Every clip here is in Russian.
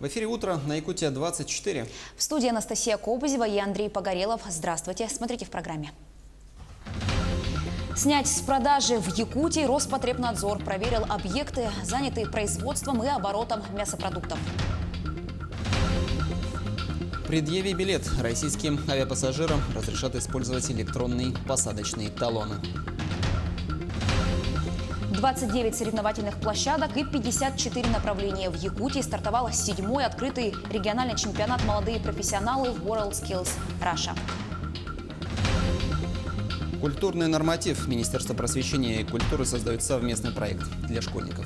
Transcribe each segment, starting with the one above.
В эфире «Утро» на Якутия-24. В студии Анастасия Кобызева и Андрей Погорелов. Здравствуйте. Смотрите в программе. Снять с продажи в Якутии Роспотребнадзор проверил объекты, занятые производством и оборотом мясопродуктов. Предъяви билет. Российским авиапассажирам разрешат использовать электронные посадочные талоны. 29 соревновательных площадок и 54 направления. В Якутии стартовал 7-й открытый региональный чемпионат «Молодые профессионалы» WorldSkills Russia. Культурный норматив. Министерство просвещения и культуры создает совместный проект для школьников.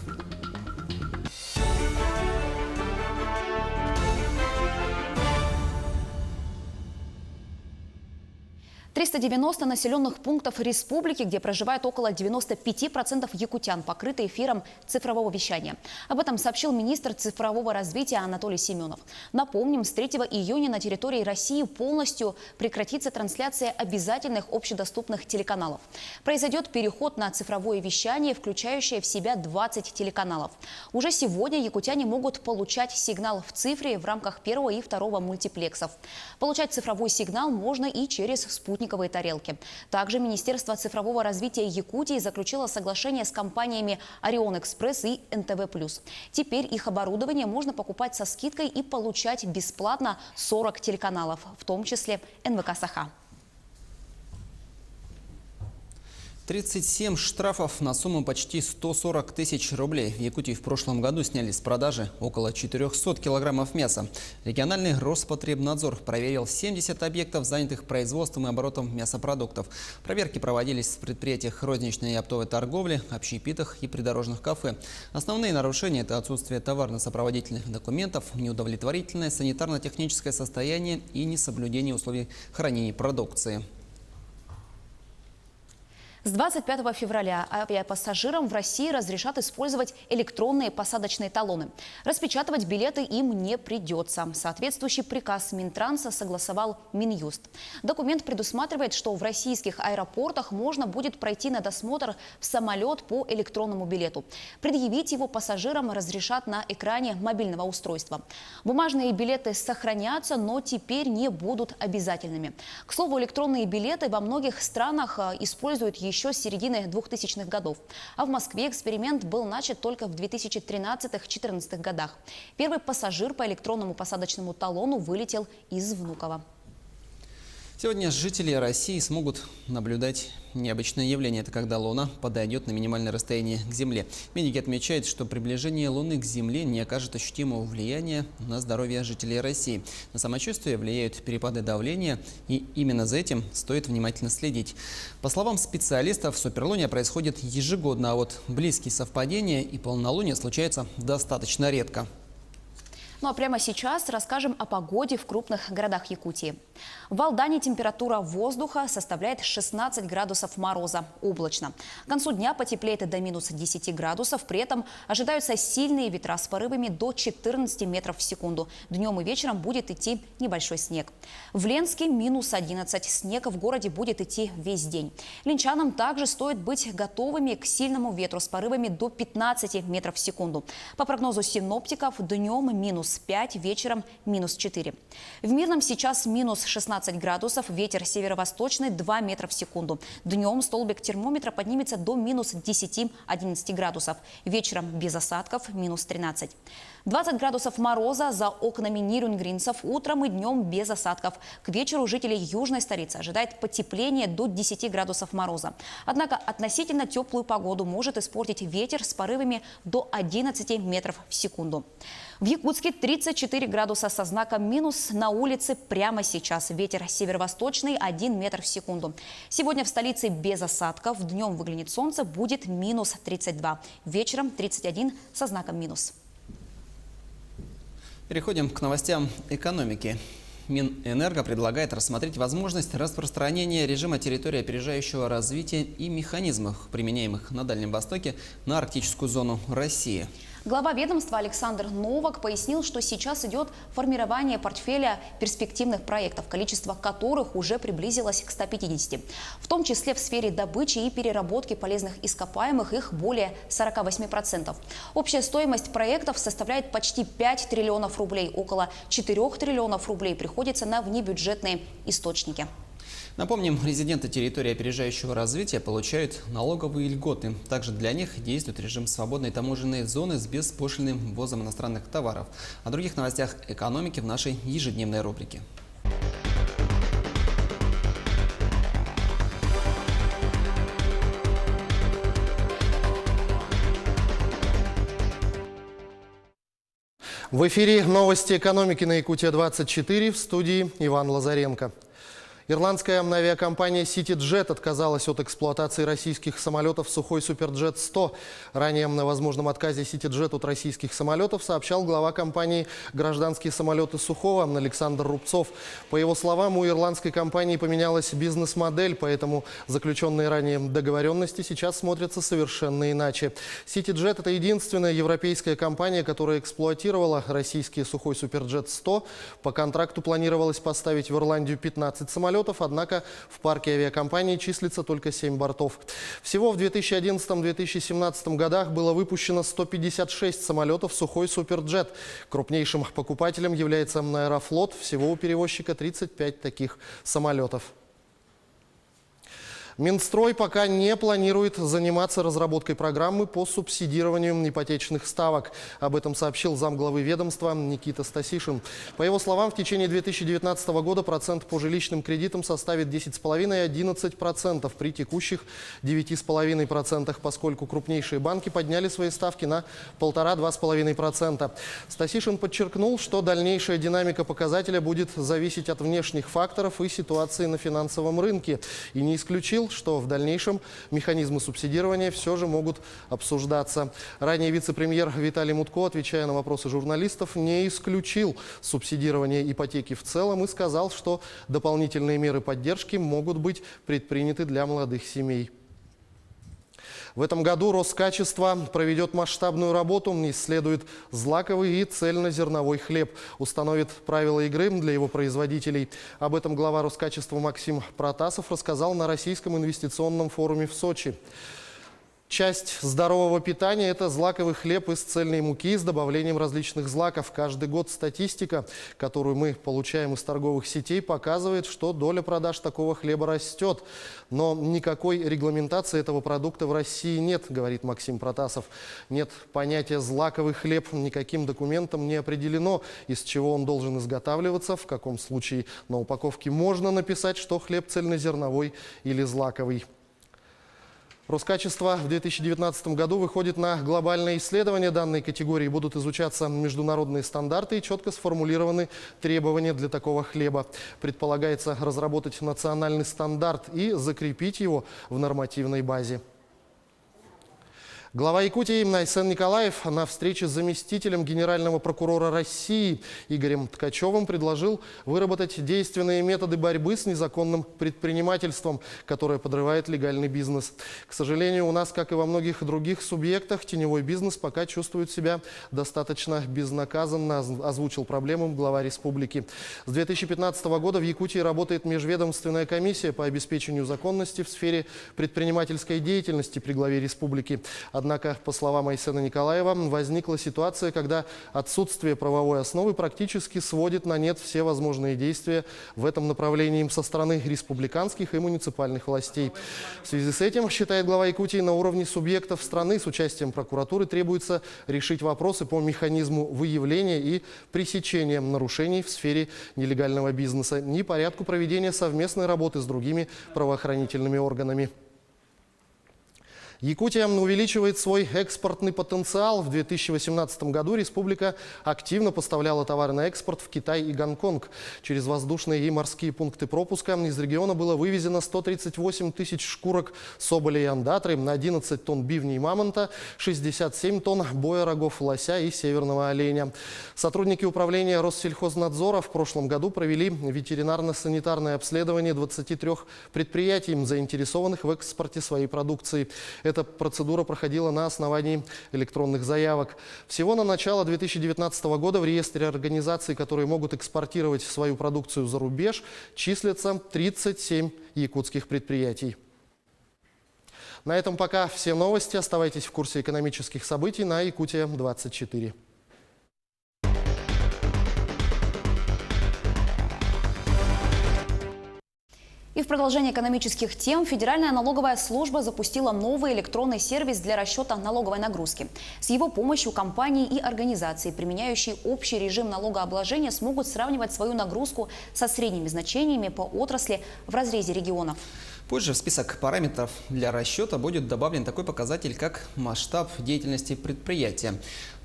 390 населенных пунктов республики, где проживает около 95% якутян, покрыты эфиром цифрового вещания. Об этом сообщил министр цифрового развития Анатолий Семенов. Напомним, с 3 июня на территории России полностью прекратится трансляция обязательных общедоступных телеканалов. Произойдет переход на цифровое вещание, включающее в себя 20 телеканалов. Уже сегодня якутяне могут получать сигнал в цифре в рамках первого и второго мультиплексов. Получать цифровой сигнал можно и через спутниковые тарелки. Также Министерство цифрового развития Якутии заключило соглашение с компаниями «Орион Экспресс» и НТВ+. Теперь их оборудование можно покупать со скидкой и получать бесплатно 40 телеканалов, в том числе НВК «Саха». 37 штрафов на сумму почти 140 тысяч рублей. В Якутии в прошлом году сняли с продажи около 400 килограммов мяса. Региональный Роспотребнадзор проверил 70 объектов, занятых производством и оборотом мясопродуктов. Проверки проводились в предприятиях розничной и оптовой торговли, общепитах и придорожных кафе. Основные нарушения – это отсутствие товарно-сопроводительных документов, неудовлетворительное санитарно-техническое состояние и несоблюдение условий хранения продукции. С 25 февраля авиапассажирам в России разрешат использовать электронные посадочные талоны. Распечатывать билеты им не придется. Соответствующий приказ Минтранса согласовал Минюст. Документ предусматривает, что в российских аэропортах можно будет пройти на досмотр в самолет по электронному билету. Предъявить его пассажирам разрешат на экране мобильного устройства. Бумажные билеты сохранятся, но теперь не будут обязательными. К слову, электронные билеты во многих странах используют еще с середины 2000-х годов. А в Москве эксперимент был начат только в 2013-2014 годах. Первый пассажир по электронному посадочному талону вылетел из Внуково. Сегодня жители России смогут наблюдать необычное явление. Это когда Луна подойдет на минимальное расстояние к Земле. Медики отмечают, что приближение Луны к Земле не окажет ощутимого влияния на здоровье жителей России. На самочувствие влияют перепады давления, и именно за этим стоит внимательно следить. По словам специалистов, суперлуния происходит ежегодно, а вот близкие совпадения и полнолуния случаются достаточно редко. Ну а прямо сейчас расскажем о погоде в крупных городах Якутии. В Алдане температура воздуха составляет 16 градусов мороза, облачно. К концу дня потеплеет до минус 10 градусов, при этом ожидаются сильные ветра с порывами до 14 метров в секунду. Днем и вечером будет идти небольшой снег. В Ленске минус 11, снег в городе будет идти весь день. Ленчанам также стоит быть готовыми к сильному ветру с порывами до 15 метров в секунду. По прогнозу синоптиков, днем минус 5, вечером минус 4. В Мирном сейчас минус 16 градусов, ветер северо-восточный 2 метра в секунду. Днем столбик термометра поднимется до минус 10-11 градусов. Вечером без осадков минус 13. 20 градусов мороза за окнами нирюнгринцев, утром и днем без осадков. К вечеру жителей южной столицы ожидает потепление до 10 градусов мороза. Однако относительно теплую погоду может испортить ветер с порывами до 11 метров в секунду. В Якутске 34 градуса со знаком минус, на улице прямо сейчас. Ветер северо-восточный 1 метр в секунду. Сегодня в столице без осадков, днем выглянет солнце, будет минус 32. Вечером 31 со знаком минус. Переходим к новостям экономики. Минэнерго предлагает рассмотреть возможность распространения режима территории опережающего развития и механизмов, применяемых на Дальнем Востоке, на арктическую зону России. Глава ведомства Александр Новак пояснил, что сейчас идет формирование портфеля перспективных проектов, количество которых уже приблизилось к 150. В том числе в сфере добычи и переработки полезных ископаемых их более 48%. Общая стоимость проектов составляет почти 5 триллионов рублей. Около 4 триллионов рублей приходится на внебюджетные источники. Напомним, резиденты территории опережающего развития получают налоговые льготы. Также для них действует режим свободной таможенной зоны с беспошлинным ввозом иностранных товаров. О других новостях экономики в нашей ежедневной рубрике. В эфире новости экономики на Якутия-24, в студии Иван Лазаренко. Ирландская авиакомпания CityJet отказалась от эксплуатации российских самолетов Сухой Суперджет-100. Ранее о возможном отказе CityJet от российских самолетов сообщал глава компании «Гражданские самолеты Сухого» Александр Рубцов. По его словам, у ирландской компании поменялась бизнес-модель, поэтому заключенные ранее договоренности сейчас смотрятся совершенно иначе. CityJet – это единственная европейская компания, которая эксплуатировала российские Сухой Суперджет-100. По контракту планировалось поставить в Ирландию 15 самолетов. Однако в парке авиакомпании числится только 7 бортов. Всего в 2011-2017 годах было выпущено 156 самолетов Сухой Суперджет. Крупнейшим покупателем является Аэрофлот. Всего у перевозчика 35 таких самолетов. Минстрой пока не планирует заниматься разработкой программы по субсидированию ипотечных ставок. Об этом сообщил замглавы ведомства Никита Стасишин. По его словам, в течение 2019 года процент по жилищным кредитам составит 10,5 и 11% при текущих 9,5%, поскольку крупнейшие банки подняли свои ставки на 1,5–2,5%. Стасишин подчеркнул, что дальнейшая динамика показателя будет зависеть от внешних факторов и ситуации на финансовом рынке. И не исключил, что в дальнейшем механизмы субсидирования все же могут обсуждаться. Ранее вице-премьер Виталий Мутко, отвечая на вопросы журналистов, не исключил субсидирование ипотеки в целом и сказал, что дополнительные меры поддержки могут быть предприняты для молодых семей. В этом году Роскачество проведет масштабную работу, исследует злаковый и цельнозерновой хлеб, установит правила игры для его производителей. Об этом глава Роскачества Максим Протасов рассказал на Российском инвестиционном форуме в Сочи. Часть здорового питания – это злаковый хлеб из цельной муки с добавлением различных злаков. Каждый год статистика, которую мы получаем из торговых сетей, показывает, что доля продаж такого хлеба растет. Но никакой регламентации этого продукта в России нет, говорит Максим Протасов. Нет понятия «злаковый хлеб», никаким документом не определено, из чего он должен изготавливаться, в каком случае на упаковке можно написать, что хлеб цельнозерновой или злаковый. Роскачество в 2019 году выходит на глобальное исследование данной категории. Будут изучаться международные стандарты и четко сформулированы требования для такого хлеба. Предполагается разработать национальный стандарт и закрепить его в нормативной базе. Глава Якутии Айсен Николаев на встрече с заместителем генерального прокурора России Игорем Ткачевым предложил выработать действенные методы борьбы с незаконным предпринимательством, которое подрывает легальный бизнес. К сожалению, у нас, как и во многих других субъектах, теневой бизнес пока чувствует себя достаточно безнаказанно, озвучил проблему глава республики. С 2015 года в Якутии работает межведомственная комиссия по обеспечению законности в сфере предпринимательской деятельности при главе республики. Однако, по словам Айсена Николаева, возникла ситуация, когда отсутствие правовой основы практически сводит на нет все возможные действия в этом направлении со стороны республиканских и муниципальных властей. В связи с этим, считает глава Якутии, на уровне субъектов страны с участием прокуратуры требуется решить вопросы по механизму выявления и пресечения нарушений в сфере нелегального бизнеса и порядку проведения совместной работы с другими правоохранительными органами. Якутия увеличивает свой экспортный потенциал. В 2018 году республика активно поставляла товары на экспорт в Китай и Гонконг. Через воздушные и морские пункты пропуска из региона было вывезено 138 тысяч шкурок соболя и андатры, 11 тонн бивней мамонта, 67 тонн боя рогов лося и северного оленя. Сотрудники управления Россельхознадзора в прошлом году провели ветеринарно-санитарное обследование 23 предприятий, заинтересованных в экспорте своей продукции. Эта процедура проходила на основании электронных заявок. Всего на начало 2019 года в реестре организаций, которые могут экспортировать свою продукцию за рубеж, числятся 37 якутских предприятий. На этом пока все новости. Оставайтесь в курсе экономических событий на Якутия-24. И в продолжение экономических тем Федеральная налоговая служба запустила новый электронный сервис для расчета налоговой нагрузки. С его помощью компании и организации, применяющие общий режим налогообложения, смогут сравнивать свою нагрузку со средними значениями по отрасли в разрезе регионов. Позже в список параметров для расчета будет добавлен такой показатель, как масштаб деятельности предприятия.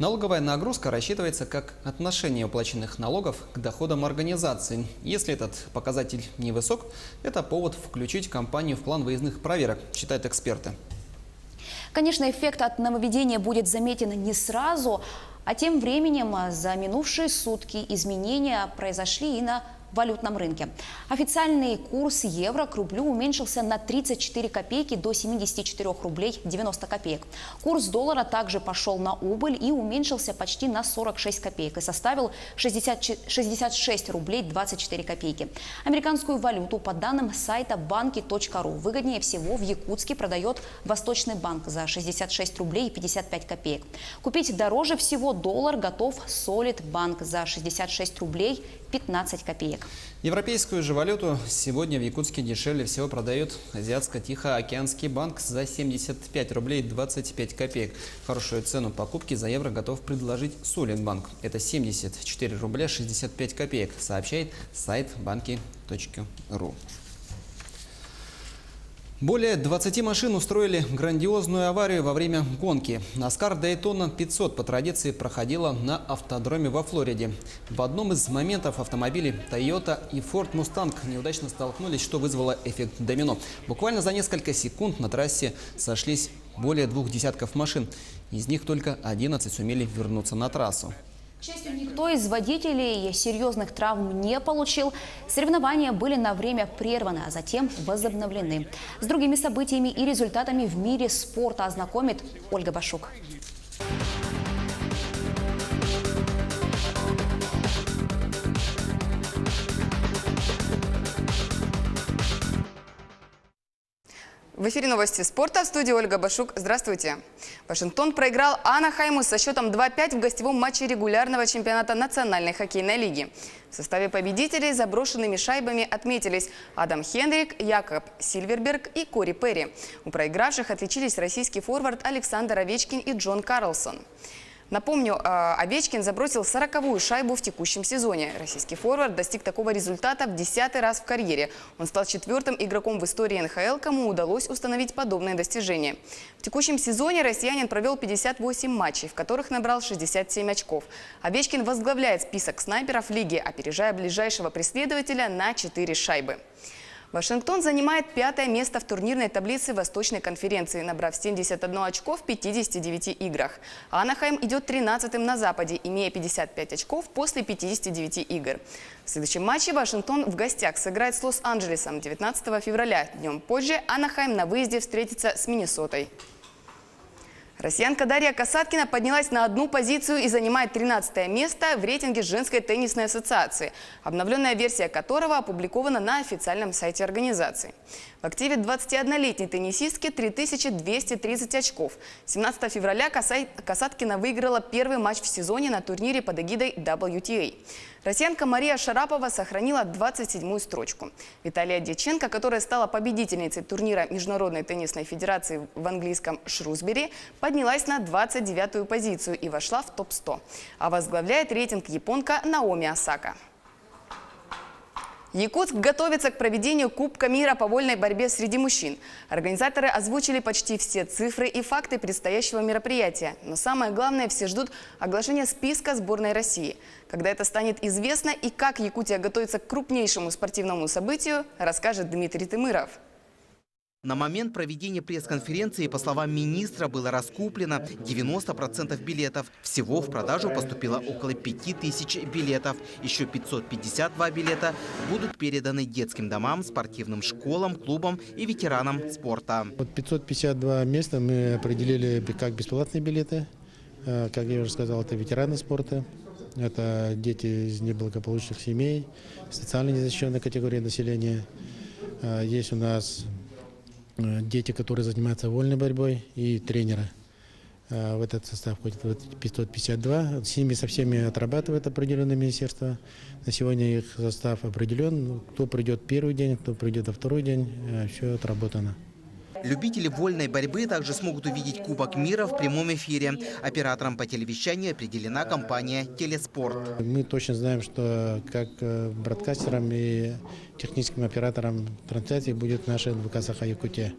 Налоговая нагрузка рассчитывается как отношение уплаченных налогов к доходам организации. Если этот показатель невысок, это повод включить компанию в план выездных проверок, считают эксперты. Конечно, эффект от нововведения будет заметен не сразу, а тем временем за минувшие сутки изменения произошли и на валютном рынке. Официальный курс евро к рублю уменьшился на 34 копейки до 74 рублей 90 копеек. Курс доллара также пошел на убыль и уменьшился почти на 46 копеек и составил 66 рублей 24 копейки. Американскую валюту, по данным сайта banki.ru, выгоднее всего в Якутске продает Восточный банк за 66 рублей 55 копеек. Купить дороже всего доллар готов Solid банк за 66 рублей 15 копеек. Европейскую же валюту сегодня в Якутске дешевле всего продает Азиатско-Тихоокеанский банк за 75 рублей 25 копеек. Хорошую цену покупки за евро готов предложить Solid банк. Это 74 рубля 65 копеек, сообщает сайт banki.ru. Более 20 машин устроили грандиозную аварию во время гонки. NASCAR Daytona 500 по традиции проходила на автодроме во Флориде. В одном из моментов автомобили Toyota и Ford Mustang неудачно столкнулись, что вызвало эффект домино. Буквально за несколько секунд на трассе сошлись более 2 десятков машин. Из них только 11 сумели вернуться на трассу. К счастью, никто из водителей серьезных травм не получил. Соревнования были на время прерваны, а затем возобновлены. С другими событиями и результатами в мире спорта ознакомит Ольга Башук. В эфире новости спорта, в студии Ольга Башук. Здравствуйте. Вашингтон проиграл Анахайму со счетом 2-5 в гостевом матче регулярного чемпионата Национальной хоккейной лиги. В составе победителей заброшенными шайбами отметились Адам Хендрик, Якоб Сильверберг и Кори Перри. У проигравших отличились российский форвард Александр Овечкин и Джон Карлсон. Напомню, Овечкин забросил 40-ю шайбу в текущем сезоне. Российский форвард достиг такого результата в 10-й раз в карьере. Он стал 4-м игроком в истории НХЛ, кому удалось установить подобное достижение. В текущем сезоне россиянин провел 58 матчей, в которых набрал 67 очков. Овечкин возглавляет список снайперов лиги, опережая ближайшего преследователя на 4 шайбы. Вашингтон занимает 5-е место в турнирной таблице Восточной конференции, набрав 71 очко в 59 играх. Анахайм идет 13-м на Западе, имея 55 очков после 59 игр. В следующем матче Вашингтон в гостях сыграет с Лос-Анджелесом 19 февраля. Днем позже Анахайм на выезде встретится с Миннесотой. Россиянка Дарья Касаткина поднялась на одну позицию и занимает 13-е место в рейтинге женской теннисной ассоциации, обновленная версия которого опубликована на официальном сайте организации. В активе 21-летней теннисистки 3230 очков. 17 февраля Касаткина выиграла первый матч в сезоне на турнире под эгидой WTA. Россиянка Мария Шарапова сохранила 27-ю строчку. Виталия Дьяченко, которая стала победительницей турнира Международной теннисной федерации в английском Шрусбери, поднялась на 29-ю позицию и вошла в топ-100. А возглавляет рейтинг японка Наоми Осака. Якутск готовится к проведению Кубка мира по вольной борьбе среди мужчин. Организаторы озвучили почти все цифры и факты предстоящего мероприятия. Но самое главное, все ждут оглашения списка сборной России. Когда это станет известно и как Якутия готовится к крупнейшему спортивному событию, расскажет Дмитрий Тымыров. На момент проведения пресс-конференции, по словам министра, было раскуплено 90% билетов. Всего в продажу поступило около 5000 билетов. Еще 552 билета будут переданы детским домам, спортивным школам, клубам и ветеранам спорта. 552 места мы определили как бесплатные билеты. Как я уже сказал, это ветераны спорта. Это дети из неблагополучных семей, социально незащищенной категории населения. Есть у нас дети, которые занимаются вольной борьбой, и тренеры. В этот состав входит 552. С ними со всеми отрабатывает определенное министерство. На сегодня их состав определен. Кто придет первый день, кто придет во второй день, все отработано. Любители вольной борьбы также смогут увидеть Кубок мира в прямом эфире. Оператором по телевещанию определена компания «Телеспорт». Мы точно знаем, что как бродкастерам и техническим оператором трансляции будет наша НВК «Саха-Якутия».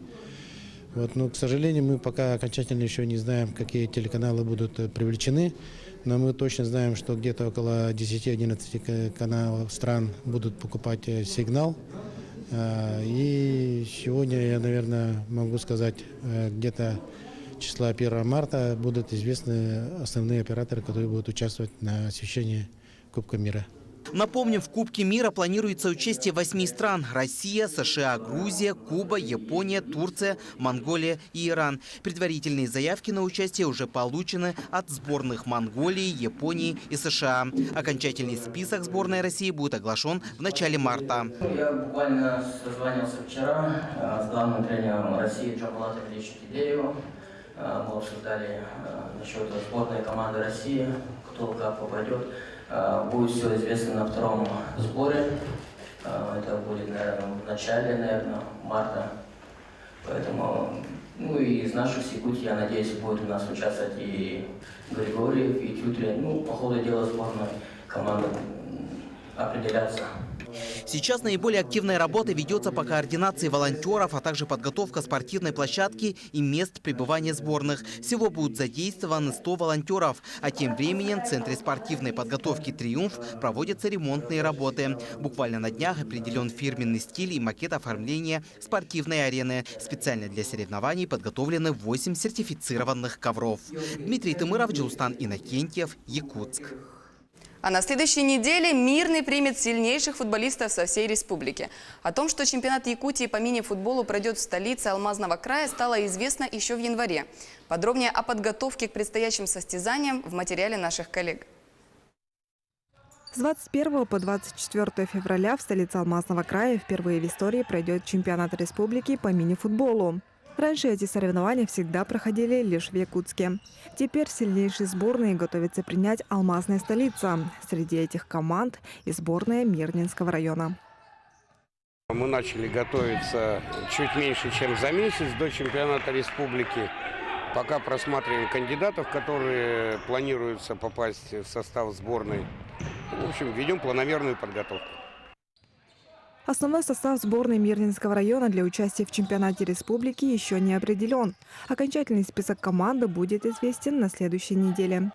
Но, к сожалению, мы пока окончательно еще не знаем, какие телеканалы будут привлечены. Но мы точно знаем, что где-то около 10-11 каналов стран будут покупать сигнал. И сегодня я, наверное, могу сказать, где-то числа 1 марта будут известны основные операторы, которые будут участвовать на освещении Кубка мира. Напомним, в Кубке мира планируется участие 8 стран – Россия, США, Грузия, Куба, Япония, Турция, Монголия и Иран. Предварительные заявки на участие уже получены от сборных Монголии, Японии и США. Окончательный список сборной России будет оглашен в начале марта. Я буквально созвонился вчера с главным тренером России Джамбулатом Ильичем Тидеевым. Мы обсуждали насчет сборной команды России, кто как попадет. Будет все известно на втором сборе. Это будет, наверное, в начале, марта. Поэтому, и из наших Якутии, я надеюсь, будет у нас участвовать и Григорьев, и Тютрин. По ходу дела сборной команды определяться. Сейчас наиболее активная работа ведется по координации волонтеров, а также подготовка спортивной площадки и мест пребывания сборных. Всего будут задействованы 100 волонтеров. А тем временем в Центре спортивной подготовки «Триумф» проводятся ремонтные работы. Буквально на днях определен фирменный стиль и макет оформления спортивной арены. Специально для соревнований подготовлены 8 сертифицированных ковров. Дмитрий Тымыров, Джилустан Иннокентьев, Якутск. А на следующей неделе Мирный примет сильнейших футболистов со всей республики. О том, что чемпионат Якутии по мини-футболу пройдет в столице Алмазного края, стало известно еще в январе. Подробнее о подготовке к предстоящим состязаниям в материале наших коллег. С 21 по 24 февраля в столице Алмазного края впервые в истории пройдет чемпионат республики по мини-футболу. Раньше эти соревнования всегда проходили лишь в Якутске. Теперь сильнейшие сборные готовятся принять алмазная столица. Среди этих команд и сборная Мирнинского района. Мы начали готовиться чуть меньше, чем за месяц до чемпионата республики. Пока просматриваем кандидатов, которые планируются попасть в состав сборной. В общем, ведем планомерную подготовку. Основной состав сборной Мирнинского района для участия в чемпионате республики еще не определен. Окончательный список команды будет известен на следующей неделе.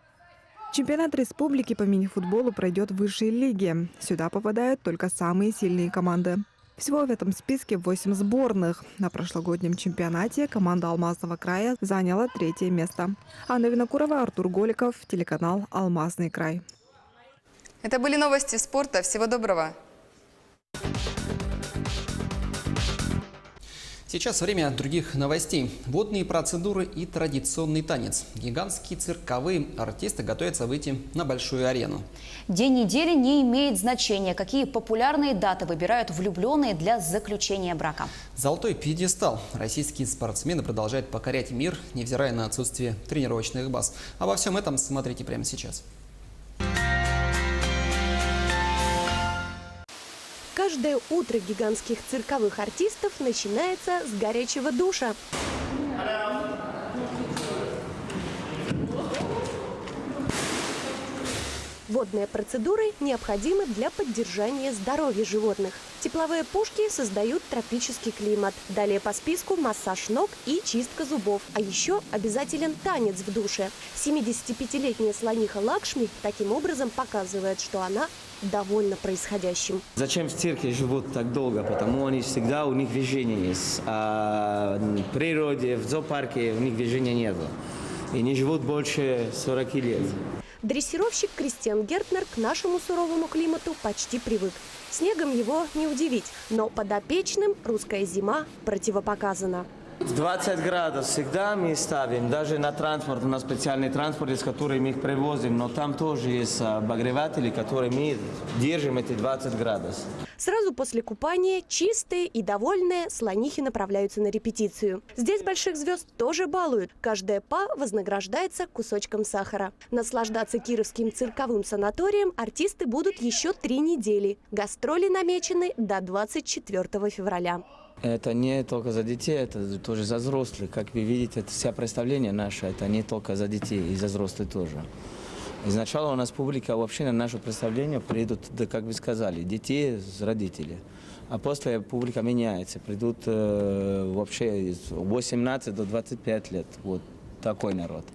Чемпионат республики по мини-футболу пройдет в высшей лиге. Сюда попадают только самые сильные команды. Всего в этом списке 8 сборных. На прошлогоднем чемпионате команда Алмазного края заняла 3-е место. Анна Винокурова, Артур Голиков, телеканал «Алмазный край». Это были новости спорта. Всего доброго. Сейчас время других новостей. Водные процедуры и традиционный танец. Гигантские цирковые артисты готовятся выйти на большую арену. День недели не имеет значения, какие популярные даты выбирают влюбленные для заключения брака. Золотой пьедестал. Российские спортсмены продолжают покорять мир, невзирая на отсутствие тренировочных баз. Обо всем этом смотрите прямо сейчас. Каждое утро гигантских цирковых артистов начинается с горячего душа. В Водные процедуры необходимы для поддержания здоровья животных. Тепловые пушки создают тропический климат. Далее по списку массаж ног и чистка зубов. А еще обязателен танец в душе. 75-летняя слониха Лакшми таким образом показывает, что она довольна происходящим. Зачем в цирке живут так долго? Потому они всегда, у них движение есть. А в природе, в зоопарке у них движения нет. И не живут больше 40 лет. Дрессировщик Кристиан Гертнер к нашему суровому климату почти привык. Снегом его не удивить, но подопечным русская зима противопоказана. 20 градусов всегда мы ставим, даже на транспорт, у нас специальный транспорт, с которым мы их привозим, но там тоже есть обогреватели, которые мы держим эти 20 градусов. Сразу после купания чистые и довольные слонихи направляются на репетицию. Здесь больших звезд тоже балуют. Каждая па вознаграждается кусочком сахара. Наслаждаться кировским цирковым санаторием артисты будут еще 3 недели. Гастроли намечены до 24 февраля. Это не только за детей, это тоже за взрослых. Как вы видите, это вся представление наше, это не только за детей, и за взрослых тоже. Изначально у нас публика вообще на наше представление придут, да, как вы сказали, детей с родителей. А после публика меняется, придут вообще с 18 до 25 лет. Вот такой народ.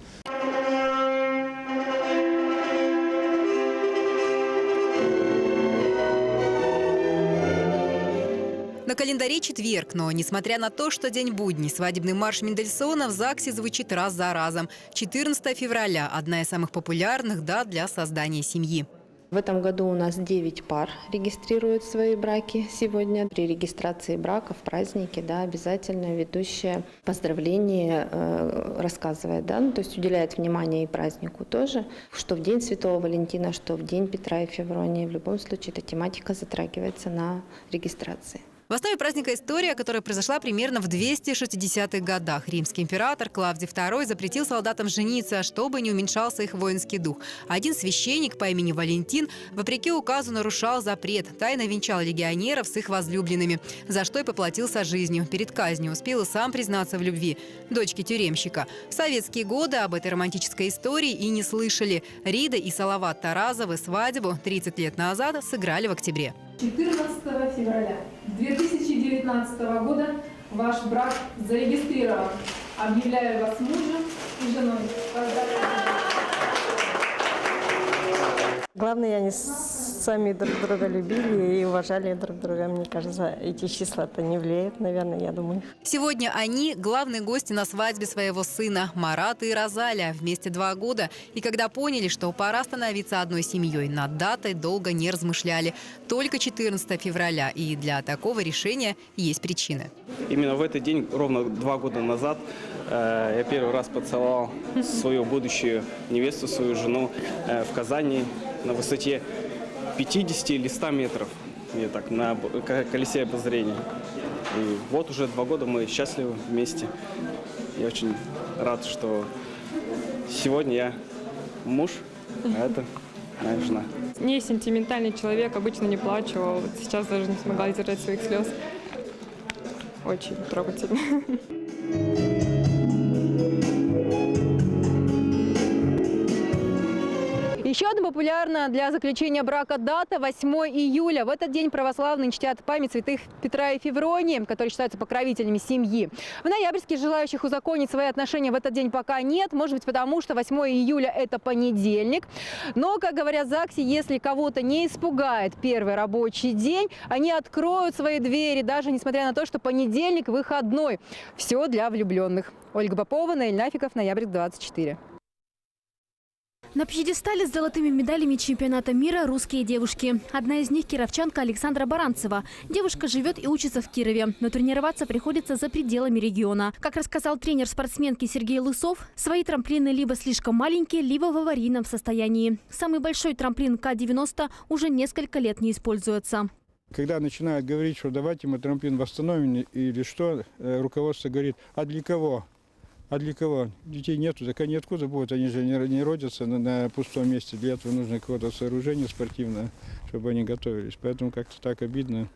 На календаре четверг, но несмотря на то, что день будний, свадебный марш Мендельсона в ЗАГСе звучит раз за разом. 14 февраля – одна из самых популярных дат для создания семьи. В этом году у нас 9 пар регистрируют свои браки сегодня. При регистрации брака в празднике, да, обязательно ведущая поздравление рассказывает, да, то есть уделяет внимание и празднику тоже, что в день Святого Валентина, что в день Петра и Февронии. В любом случае эта тематика затрагивается на регистрации. В основе праздника история, которая произошла примерно в 260-х годах. Римский император Клавдий II запретил солдатам жениться, чтобы не уменьшался их воинский дух. Один священник по имени Валентин, вопреки указу, нарушал запрет, тайно венчал легионеров с их возлюбленными, за что и поплатился жизнью. Перед казнью успел и сам признаться в любви дочке тюремщика. В советские годы об этой романтической истории и не слышали. Рида и Салават Таразовы свадьбу 30 лет назад сыграли в октябре. 14 февраля 2019 года ваш брак зарегистрирован. Объявляю вас мужем и женой. Поздравляю! Главное, они сами друг друга любили и уважали друг друга. Мне кажется, эти числа-то не влияют, наверное, я думаю. Сегодня они – главные гости на свадьбе своего сына Марата и Розаля. Вместе 2 года. И когда поняли, что пора становиться одной семьей, над датой долго не размышляли. Только 14 февраля. И для такого решения есть причины. Именно в этот день, ровно 2 года назад, я первый раз поцеловал свою будущую невесту, свою жену в Казани на высоте 50 или 100 метров, я так, на колесе обозрения. И вот уже 2 года мы счастливы вместе. Я очень рад, что сегодня я муж, а это моя жена. Не сентиментальный человек, обычно не плачу, а вот сейчас даже не смогла держать своих слез. Очень трогательно. Еще одна популярная для заключения брака дата – 8 июля. В этот день православные чтят память святых Петра и Февронии, которые считаются покровителями семьи. В Ноябрьске желающих узаконить свои отношения в этот день пока нет. Может быть, потому что 8 июля – это понедельник. Но, как говорят в ЗАГСе, если кого-то не испугает первый рабочий день, они откроют свои двери, даже несмотря на то, что понедельник выходной. Все для влюбленных. Ольга Попова, Наиль Нафиков, Ноябрьск, 24. На пьедестале с золотыми медалями чемпионата мира русские девушки. Одна из них – кировчанка Александра Баранцева. Девушка живет и учится в Кирове, но тренироваться приходится за пределами региона. Как рассказал тренер спортсменки Сергей Лысов, свои трамплины либо слишком маленькие, либо в аварийном состоянии. Самый большой трамплин К-90 уже несколько лет не используется. Когда начинают говорить, что давайте мы трамплин восстановим или что, руководство говорит, а для кого? А для кого? Детей нету, так они откуда будут? Они же не родятся на пустом месте. Для этого нужно какое-то сооружение спортивное, чтобы они готовились. Поэтому как-то так обидно.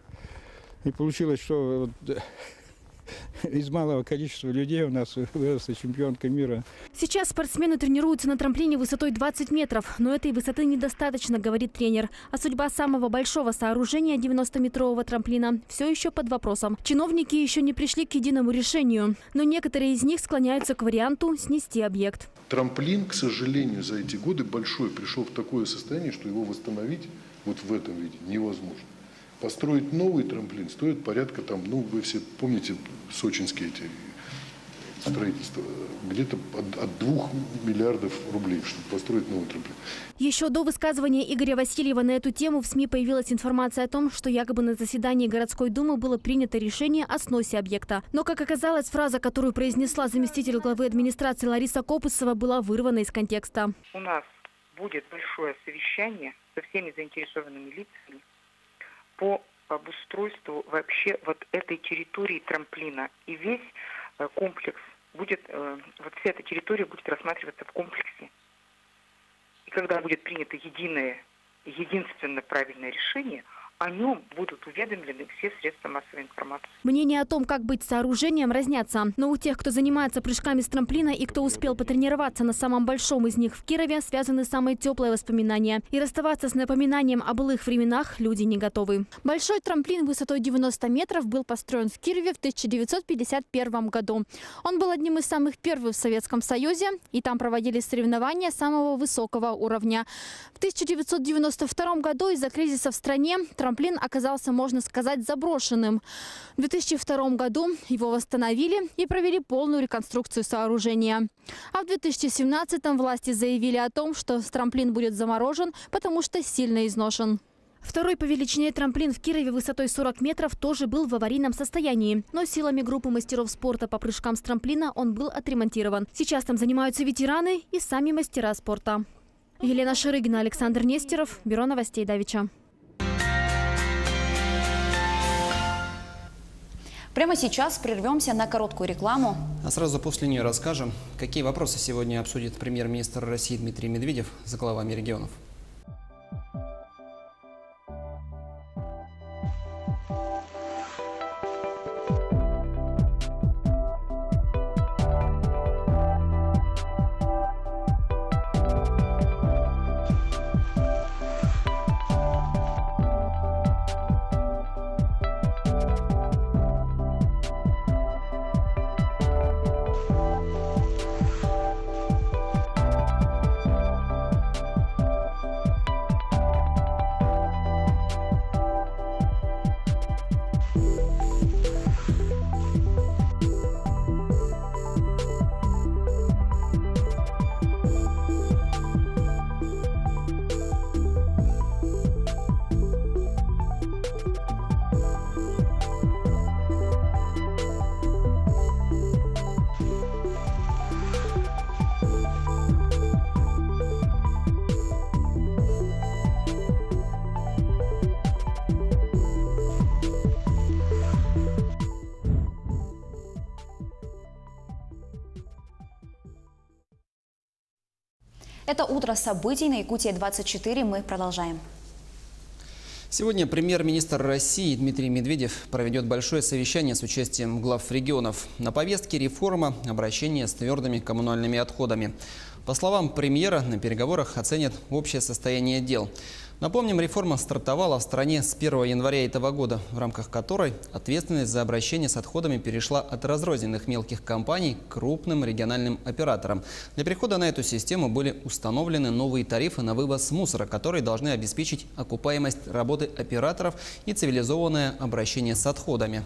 И получилось, что из малого количества людей у нас выросла чемпионка мира. Сейчас спортсмены тренируются на трамплине высотой 20 метров, но этой высоты недостаточно, говорит тренер. А судьба самого большого сооружения 90-метрового трамплина все еще под вопросом. Чиновники еще не пришли к единому решению, но некоторые из них склоняются к варианту снести объект. Трамплин, к сожалению, за эти годы большой пришел в такое состояние, что его восстановить вот в этом виде невозможно. Построить новый трамплин стоит порядка там, ну вы все помните сочинские эти строительства, где-то от 2 миллиардов рублей, чтобы построить новый трамплин. Еще до высказывания Игоря Васильева на эту тему в СМИ появилась информация о том, что якобы на заседании городской думы было принято решение о сносе объекта. Но, как оказалось, фраза, которую произнесла заместитель главы администрации Лариса Копысова, была вырвана из контекста. У нас будет большое совещание со всеми заинтересованными лицами по обустройству вообще вот этой территории трамплина. И весь комплекс будет, вот вся эта территория будет рассматриваться в комплексе. И когда будет принято единственно правильное решение, о нем будут уведомлены все средства массовой информации. Мнения о том, как быть с сооружением, разнятся. Но у тех, кто занимается прыжками с трамплина и кто успел потренироваться на самом большом из них в Кирове, связаны самые теплые воспоминания. И расставаться с напоминанием о былых временах люди не готовы. Большой трамплин высотой 90 метров был построен в Кирове в 1951 году. Он был одним из самых первых в Советском Союзе, и там проводились соревнования самого высокого уровня. В 1992 году из-за кризиса в стране трамплин оказался, можно сказать, заброшенным. В 2002 году его восстановили и провели полную реконструкцию сооружения. А в 2017 власти заявили о том, что трамплин будет заморожен, потому что сильно изношен. Второй по величине трамплин в Кирове высотой 40 метров тоже был в аварийном состоянии. Но силами группы мастеров спорта по прыжкам с трамплина он был отремонтирован. Сейчас там занимаются ветераны и сами мастера спорта. Елена Шарыгина, Александр Нестеров, Бюро новостей Давича. Прямо сейчас прервемся на короткую рекламу. А сразу после нее расскажем, какие вопросы сегодня обсудит премьер-министр России Дмитрий Медведев с главами регионов. Это «Утро событий» на Якутии-24. Мы продолжаем. Сегодня премьер-министр России Дмитрий Медведев проведет большое совещание с участием глав регионов. На повестке реформа обращения с твердыми коммунальными отходами. По словам премьера, на переговорах оценят общее состояние дел. Напомним, реформа стартовала в стране с 1 января этого года, в рамках которой ответственность за обращение с отходами перешла от разрозненных мелких компаний к крупным региональным операторам. Для перехода на эту систему были установлены новые тарифы на вывоз мусора, которые должны обеспечить окупаемость работы операторов и цивилизованное обращение с отходами.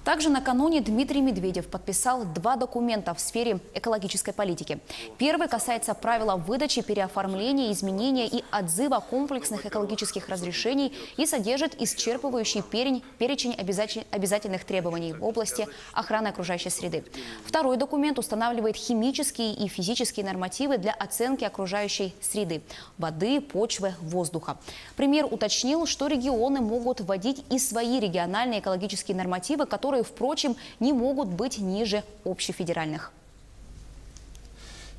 Также накануне Дмитрий Медведев подписал 2 документа в сфере экологической политики. Первый касается правила выдачи, переоформления, изменения и отзыва комплексных экологических разрешений и содержит исчерпывающий перечень обязательных требований в области охраны окружающей среды. Второй документ устанавливает химические и физические нормативы для оценки окружающей среды – воды, почвы, воздуха. Премьер уточнил, что регионы могут вводить и свои региональные экологические нормативы, которые, впрочем, не могут быть ниже общефедеральных.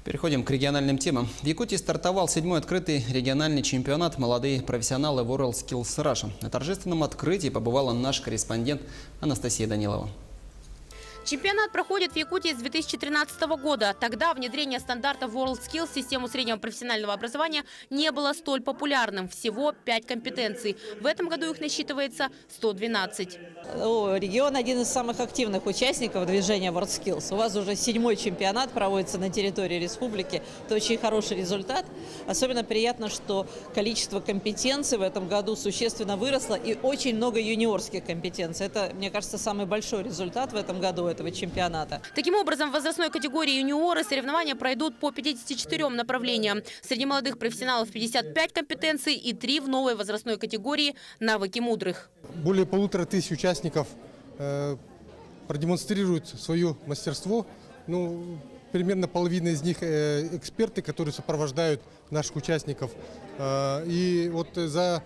Переходим к региональным темам. В Якутии стартовал 7-й открытый региональный чемпионат «Молодые профессионалы WorldSkills Russia». На торжественном открытии побывала наш корреспондент Анастасия Данилова. Чемпионат проходит в Якутии с 2013 года. Тогда внедрение стандартов WorldSkills в систему среднего профессионального образования не было столь популярным. Всего 5 компетенций. В этом году их насчитывается 112. Регион один из самых активных участников движения WorldSkills. У вас уже 7-й чемпионат проводится на территории республики. Это очень хороший результат. Особенно приятно, что количество компетенций в этом году существенно выросло и очень много юниорских компетенций. Это, мне кажется, самый большой результат в этом году этого чемпионата. Таким образом, в возрастной категории юниоры соревнования пройдут по 54 направлениям. Среди молодых профессионалов 55 компетенций и 3 в новой возрастной категории «Навыки мудрых». Более 1500 участников продемонстрируют свое мастерство. Примерно половина из них эксперты, которые сопровождают наших участников. И вот за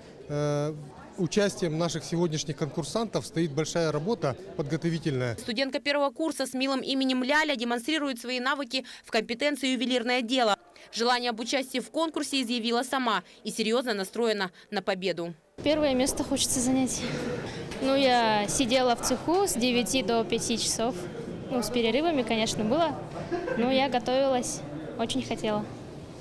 участием наших сегодняшних конкурсантов стоит большая работа подготовительная. Студентка первого курса с милым именем Ляля демонстрирует свои навыки в компетенции «Ювелирное дело». Желание об участии в конкурсе изъявила сама и серьезно настроена на победу. Первое место хочется занять. Я сидела в цеху с 9 до 5 часов. С перерывами, конечно, было. Но я готовилась, очень хотела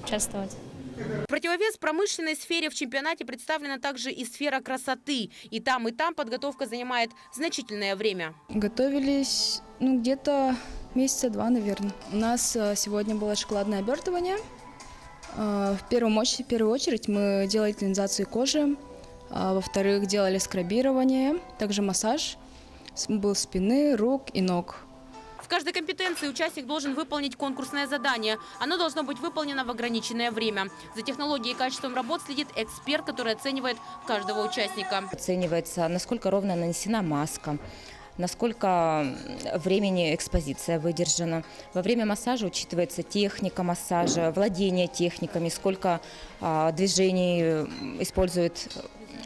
участвовать. В противовес промышленной сфере в чемпионате представлена также и сфера красоты. И там подготовка занимает значительное время. Готовились где-то месяца 2, наверное. У нас сегодня было шоколадное обертывание. В первую очередь мы делали клинизацию кожи. Во-вторых, делали скрабирование, также массаж. Был спины, рук и ног. В каждой компетенции участник должен выполнить конкурсное задание. Оно должно быть выполнено в ограниченное время. За технологией и качеством работ следит эксперт, который оценивает каждого участника. Оценивается, насколько ровно нанесена маска, насколько времени экспозиция выдержана. Во время массажа учитывается техника массажа, владение техниками, сколько движений использует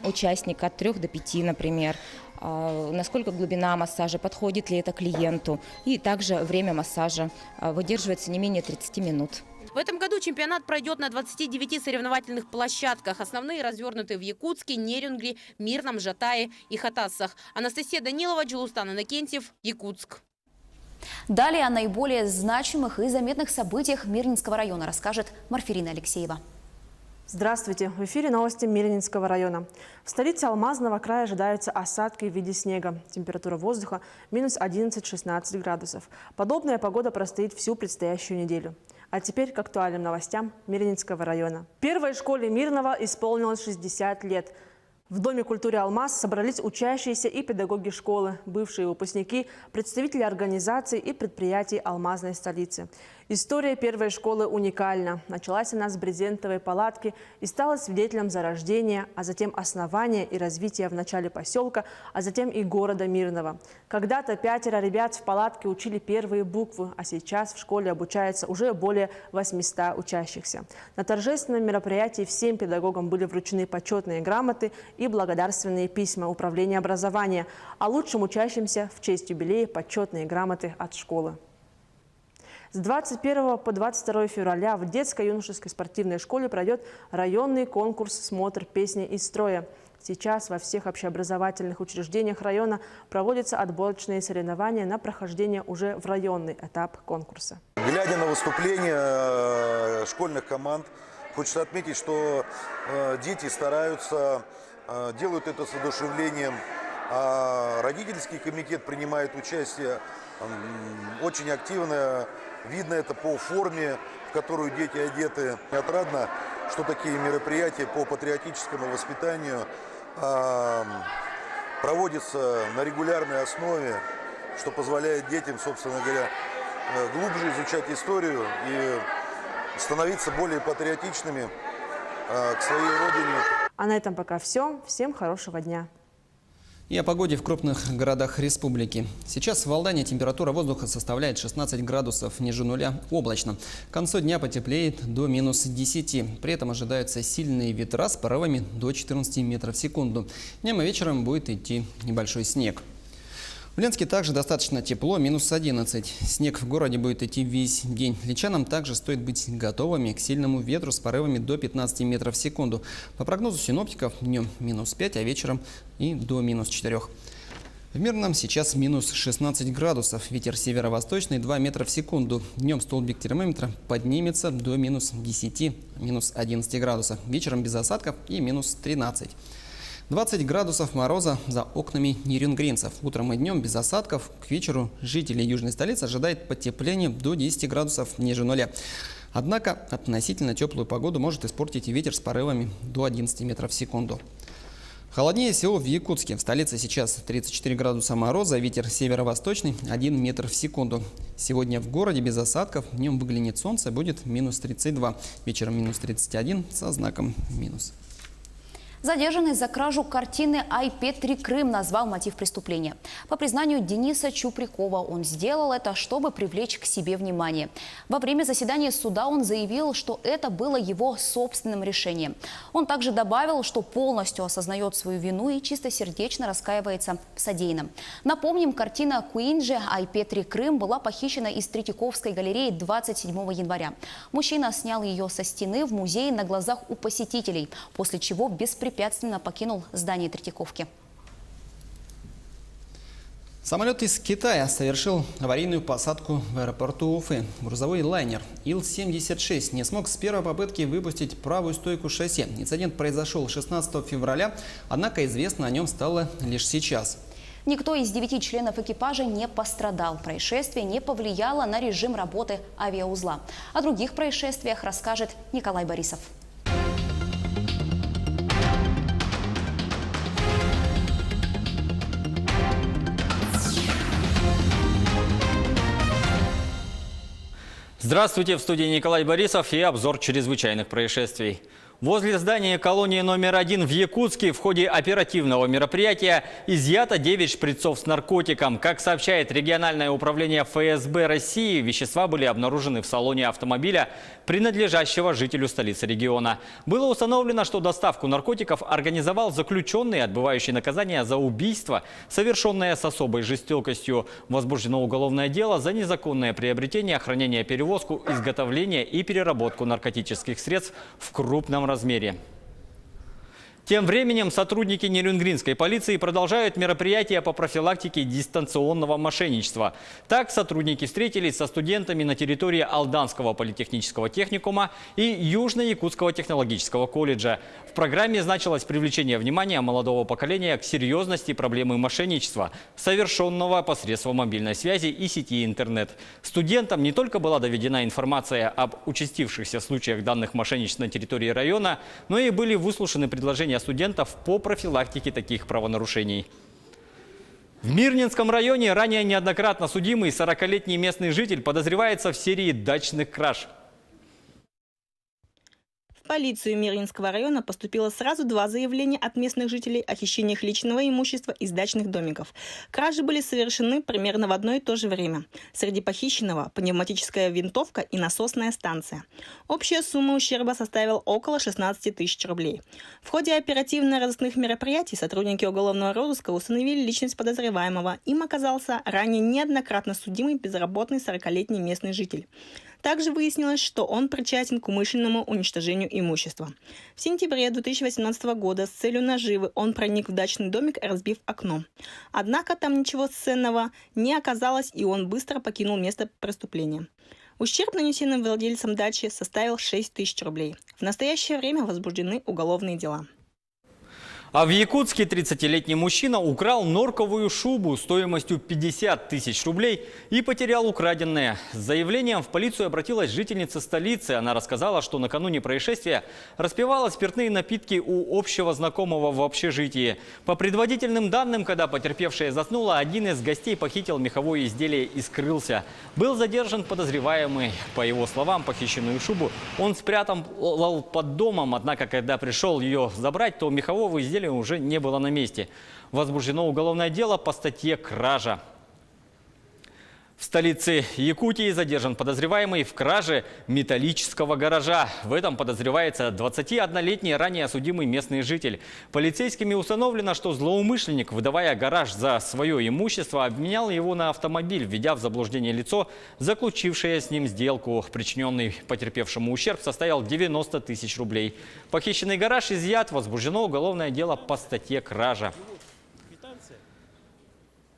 участник, от 3 до 5, например. Насколько глубина массажа, подходит ли это клиенту. И также время массажа выдерживается не менее 30 минут. В этом году чемпионат пройдет на 29 соревновательных площадках. Основные развернуты в Якутске, Нерюнгри, Мирном, Жатае и Хатассах. Анастасия Данилова, Джилустан Иннокентьев, Якутск. Далее о наиболее значимых и заметных событиях Мирнинского района расскажет Марфирина Алексеева. Здравствуйте! В эфире новости Мирнинского района. В столице Алмазного края ожидаются осадки в виде снега. Температура воздуха минус 11-16 градусов. Подобная погода простоит всю предстоящую неделю. А теперь к актуальным новостям Мирнинского района. Первой школе Мирного исполнилось 60 лет. В Доме культуры «Алмаз» собрались учащиеся и педагоги школы, бывшие выпускники, представители организаций и предприятий алмазной столицы. История первой школы уникальна. Началась она с брезентовой палатки и стала свидетелем зарождения, а затем основания и развития в начале поселка, а затем и города Мирного. Когда-то 5 ребят в палатке учили первые буквы, а сейчас в школе обучается уже более 800 учащихся. На торжественном мероприятии всем педагогам были вручены почетные грамоты и благодарственные письма Управления образования, а лучшим учащимся в честь юбилея почетные грамоты от школы. С 21 по 22 февраля в детско-юношеской спортивной школе пройдет районный конкурс «Смотр песни из строя». Сейчас во всех общеобразовательных учреждениях района проводятся отборочные соревнования на прохождение уже в районный этап конкурса. Глядя на выступления школьных команд, хочется отметить, что дети стараются, делают это с воодушевлением. А родительский комитет принимает участие очень активно. Видно это по форме, в которую дети одеты. Отрадно, что такие мероприятия по патриотическому воспитанию проводятся на регулярной основе, что позволяет детям, собственно говоря, глубже изучать историю и становиться более патриотичными к своей родине. А на этом пока все. Всем хорошего дня. И о погоде в крупных городах республики. Сейчас в Алдане температура воздуха составляет 16 градусов ниже нуля, облачно. К концу дня потеплеет до минус 10. При этом ожидаются сильные ветра с порывами до 14 метров в секунду. Днем и вечером будет идти небольшой снег. В Ленске также достаточно тепло, минус 11. Снег в городе будет идти весь день. Личанам также стоит быть готовыми к сильному ветру с порывами до 15 метров в секунду. По прогнозу синоптиков, днем минус 5, а вечером и до минус 4. В Мирном сейчас минус 16 градусов. Ветер северо-восточный 2 метра в секунду. Днем столбик термометра поднимется до минус 10, минус 11 градусов. Вечером без осадков и минус 13. 20 градусов мороза за окнами нерюнгринцев. Утром и днем без осадков. К вечеру жители южной столицы ожидает потепление до 10 градусов ниже нуля. Однако относительно теплую погоду может испортить и ветер с порывами до 11 метров в секунду. Холоднее всего в Якутске. В столице сейчас 34 градуса мороза, ветер северо-восточный 1 метр в секунду. Сегодня в городе без осадков, днем выглянет солнце, будет минус 32, вечером минус 31 со знаком минус. Задержанный за кражу картины «IP3 Крым» назвал мотив преступления. По признанию Дениса Чуприкова, он сделал это, чтобы привлечь к себе внимание. Во время заседания суда он заявил, что это было его собственным решением. Он также добавил, что полностью осознает свою вину и чистосердечно раскаивается в содеянном. Напомним, картина Куинджи «IP3 Крым» была похищена из Третьяковской галереи 27 января. Мужчина снял ее со стены в музее на глазах у посетителей, после чего беспрепятственно покинул здание Третьяковки. Самолет из Китая совершил аварийную посадку в аэропорту Уфы. Грузовой лайнер Ил-76 не смог с первой попытки выпустить правую стойку шасси. Инцидент произошел 16 февраля, однако известно о нем стало лишь сейчас. Никто из 9 членов экипажа не пострадал. Происшествие не повлияло на режим работы авиаузла. О других происшествиях расскажет Николай Борисов. Здравствуйте, в студии Николай Борисов и обзор чрезвычайных происшествий. Возле здания колонии номер 1 в Якутске в ходе оперативного мероприятия изъято 9 шприцов с наркотиком. Как сообщает региональное управление ФСБ России, вещества были обнаружены в салоне автомобиля, принадлежащего жителю столицы региона. Было установлено, что доставку наркотиков организовал заключенный, отбывающий наказание за убийство, совершенное с особой жестокостью. Возбуждено уголовное дело за незаконное приобретение, хранение, перевозку, изготовление и переработку наркотических средств в крупном размере. Тем временем сотрудники Нерюнгринской полиции продолжают мероприятия по профилактике дистанционного мошенничества. Так, сотрудники встретились со студентами на территории Алданского политехнического техникума и Южно-Якутского технологического колледжа. В программе значилось привлечение внимания молодого поколения к серьезности проблемы мошенничества, совершенного посредством мобильной связи и сети интернет. Студентам не только была доведена информация об участившихся случаях данных мошенничеств на территории района, но и были выслушаны предложения студентов по профилактике таких правонарушений. В Мирнинском районе ранее неоднократно судимый 40-летний местный житель подозревается в серии дачных краж. В полицию Мирнинского района поступило сразу 2 заявления от местных жителей о хищениях личного имущества из дачных домиков. Кражи были совершены примерно в одно и то же время. Среди похищенного пневматическая винтовка и насосная станция. Общая сумма ущерба составила около 16 тысяч рублей. В ходе оперативно-розыскных мероприятий сотрудники уголовного розыска установили личность подозреваемого. Им оказался ранее неоднократно судимый безработный 40-летний местный житель. Также выяснилось, что он причастен к умышленному уничтожению имущества. В сентябре 2018 года с целью наживы он проник в дачный домик, разбив окно. Однако там ничего ценного не оказалось, и он быстро покинул место преступления. Ущерб, нанесенный владельцам дачи, составил 6 тысяч рублей. В настоящее время возбуждены уголовные дела. А в Якутске 30-летний мужчина украл норковую шубу стоимостью 50 тысяч рублей и потерял украденное. С заявлением в полицию обратилась жительница столицы. Она рассказала, что накануне происшествия распивала спиртные напитки у общего знакомого в общежитии. По предварительным данным, когда потерпевшая заснула, один из гостей похитил меховое изделие и скрылся. Был задержан подозреваемый. По его словам, похищенную шубу он спрятал под домом, однако, когда пришел ее забрать, то мехового изделия уже не было на месте. Возбуждено уголовное дело по статье «Кража». В столице Якутии задержан подозреваемый в краже металлического гаража. В этом подозревается 21-летний ранее судимый местный житель. Полицейскими установлено, что злоумышленник, выдавая гараж за свое имущество, обменял его на автомобиль, введя в заблуждение лицо, заключившее с ним сделку. Причиненный потерпевшему ущерб составил 90 тысяч рублей. Похищенный гараж изъят. Возбуждено уголовное дело по статье «Кража».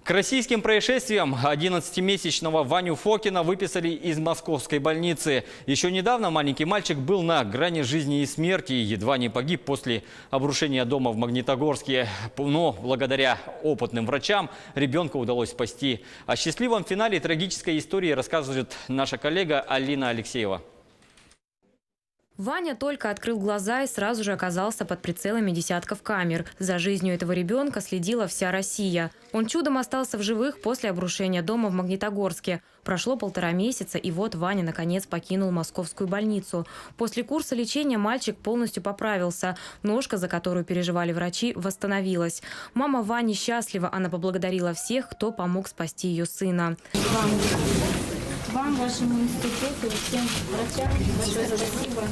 К российским происшествиям 11-месячного Ваню Фокина выписали из московской больницы. Еще недавно маленький мальчик был на грани жизни и смерти и едва не погиб после обрушения дома в Магнитогорске. Но благодаря опытным врачам ребенка удалось спасти. О счастливом финале трагической истории рассказывает наша коллега Алина Алексеева. Ваня только открыл глаза и сразу же оказался под прицелами десятков камер. За жизнью этого ребенка следила вся Россия. Он чудом остался в живых после обрушения дома в Магнитогорске. Прошло 1,5 месяца, и вот Ваня наконец покинул московскую больницу. После курса лечения мальчик полностью поправился. Ножка, за которую переживали врачи, восстановилась. Мама Вани счастлива. Она поблагодарила всех, кто помог спасти ее сына. Вам, вашему институту, всем врачам большое спасибо.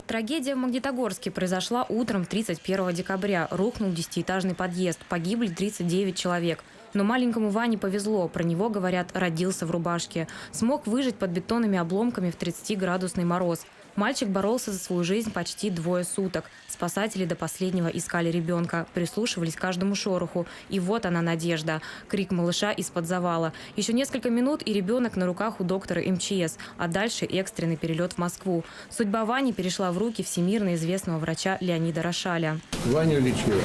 Трагедия в Магнитогорске произошла утром 31 декабря. Рухнул 10-этажный подъезд. Погибли 39 человек. Но маленькому Ване повезло. Про него, говорят, родился в рубашке. Смог выжить под бетонными обломками в 30-градусный мороз. Мальчик боролся за свою жизнь почти 2 суток. Спасатели до последнего искали ребенка, прислушивались к каждому шороху. И вот она, надежда. Крик малыша из-под завала. Еще несколько минут, и ребенок на руках у доктора МЧС. А дальше экстренный перелет в Москву. Судьба Вани перешла в руки всемирно известного врача Леонида Рошаля. Ваню лечила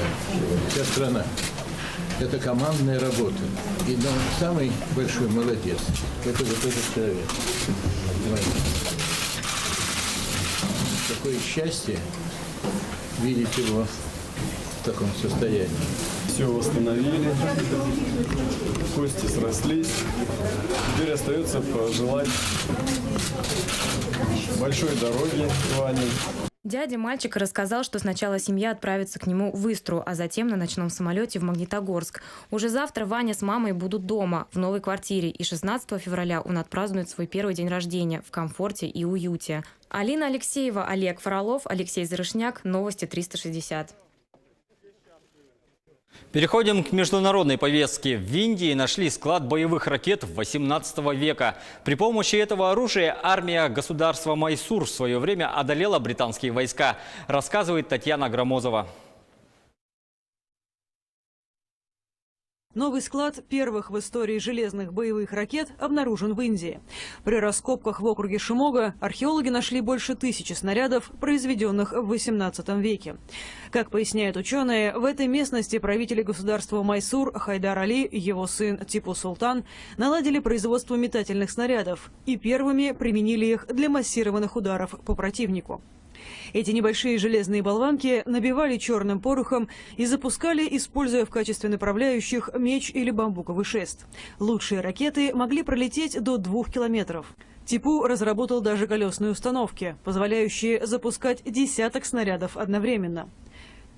вся страна. Это командная работа. И самый большой молодец – это вот этот человек. Какое счастье видеть его в таком состоянии. Все восстановили, кости срослись. Теперь остается пожелать большой дороги Ване. Дядя мальчика рассказал, что сначала семья отправится к нему в Истру, а затем на ночном самолете в Магнитогорск. Уже завтра Ваня с мамой будут дома, в новой квартире. И 16 февраля он отпразднует свой первый день рождения в комфорте и уюте. Алина Алексеева, Олег Фролов, Алексей Зарышняк. Новости 360. Переходим к международной повестке. В Индии нашли склад боевых ракет 18 века. При помощи этого оружия армия государства Майсур в свое время одолела британские войска, рассказывает Татьяна Громозова. Новый склад первых в истории железных боевых ракет обнаружен в Индии. При раскопках в округе Шимога археологи нашли больше 1000 снарядов, произведенных в XVIII веке. Как поясняют ученые, в этой местности правители государства Майсур Хайдар Али, его сын Типу Султан, наладили производство метательных снарядов и первыми применили их для массированных ударов по противнику. Эти небольшие железные болванки набивали черным порохом и запускали, используя в качестве направляющих меч или бамбуковый шест. Лучшие ракеты могли пролететь до 2 километров. Типу разработал даже колесные установки, позволяющие запускать десяток снарядов одновременно.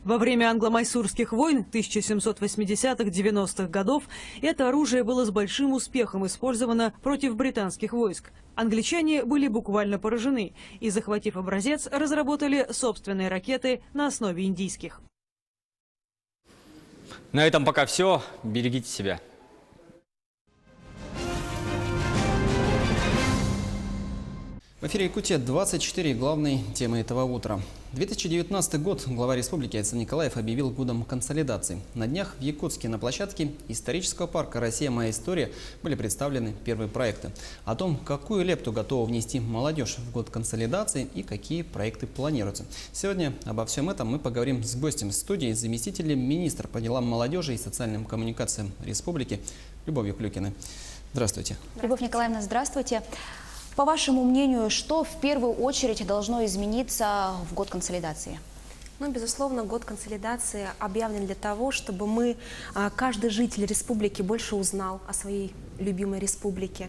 Во время англо-майсурских войн 1780-90-х годов это оружие было с большим успехом использовано против британских войск. Англичане были буквально поражены и, захватив образец, разработали собственные ракеты на основе индийских. На этом пока все. Берегите себя. В эфире Якутия 24 главные темы этого утра. 2019 год глава республики Айцен Николаев объявил годом консолидации. На днях в Якутске на площадке исторического парка «Россия. Моя история» были представлены первые проекты. О том, какую лепту готова внести молодежь в год консолидации и какие проекты планируются. Сегодня обо всем этом мы поговорим с гостем студии, заместителем министра по делам молодежи и социальным коммуникациям республики Любовью Клюкиной. Здравствуйте. Любовь Николаевна, здравствуйте. По вашему мнению, что в первую очередь должно измениться в год консолидации? Ну, безусловно, год консолидации объявлен для того, чтобы каждый житель республики больше узнал о своей любимой республике,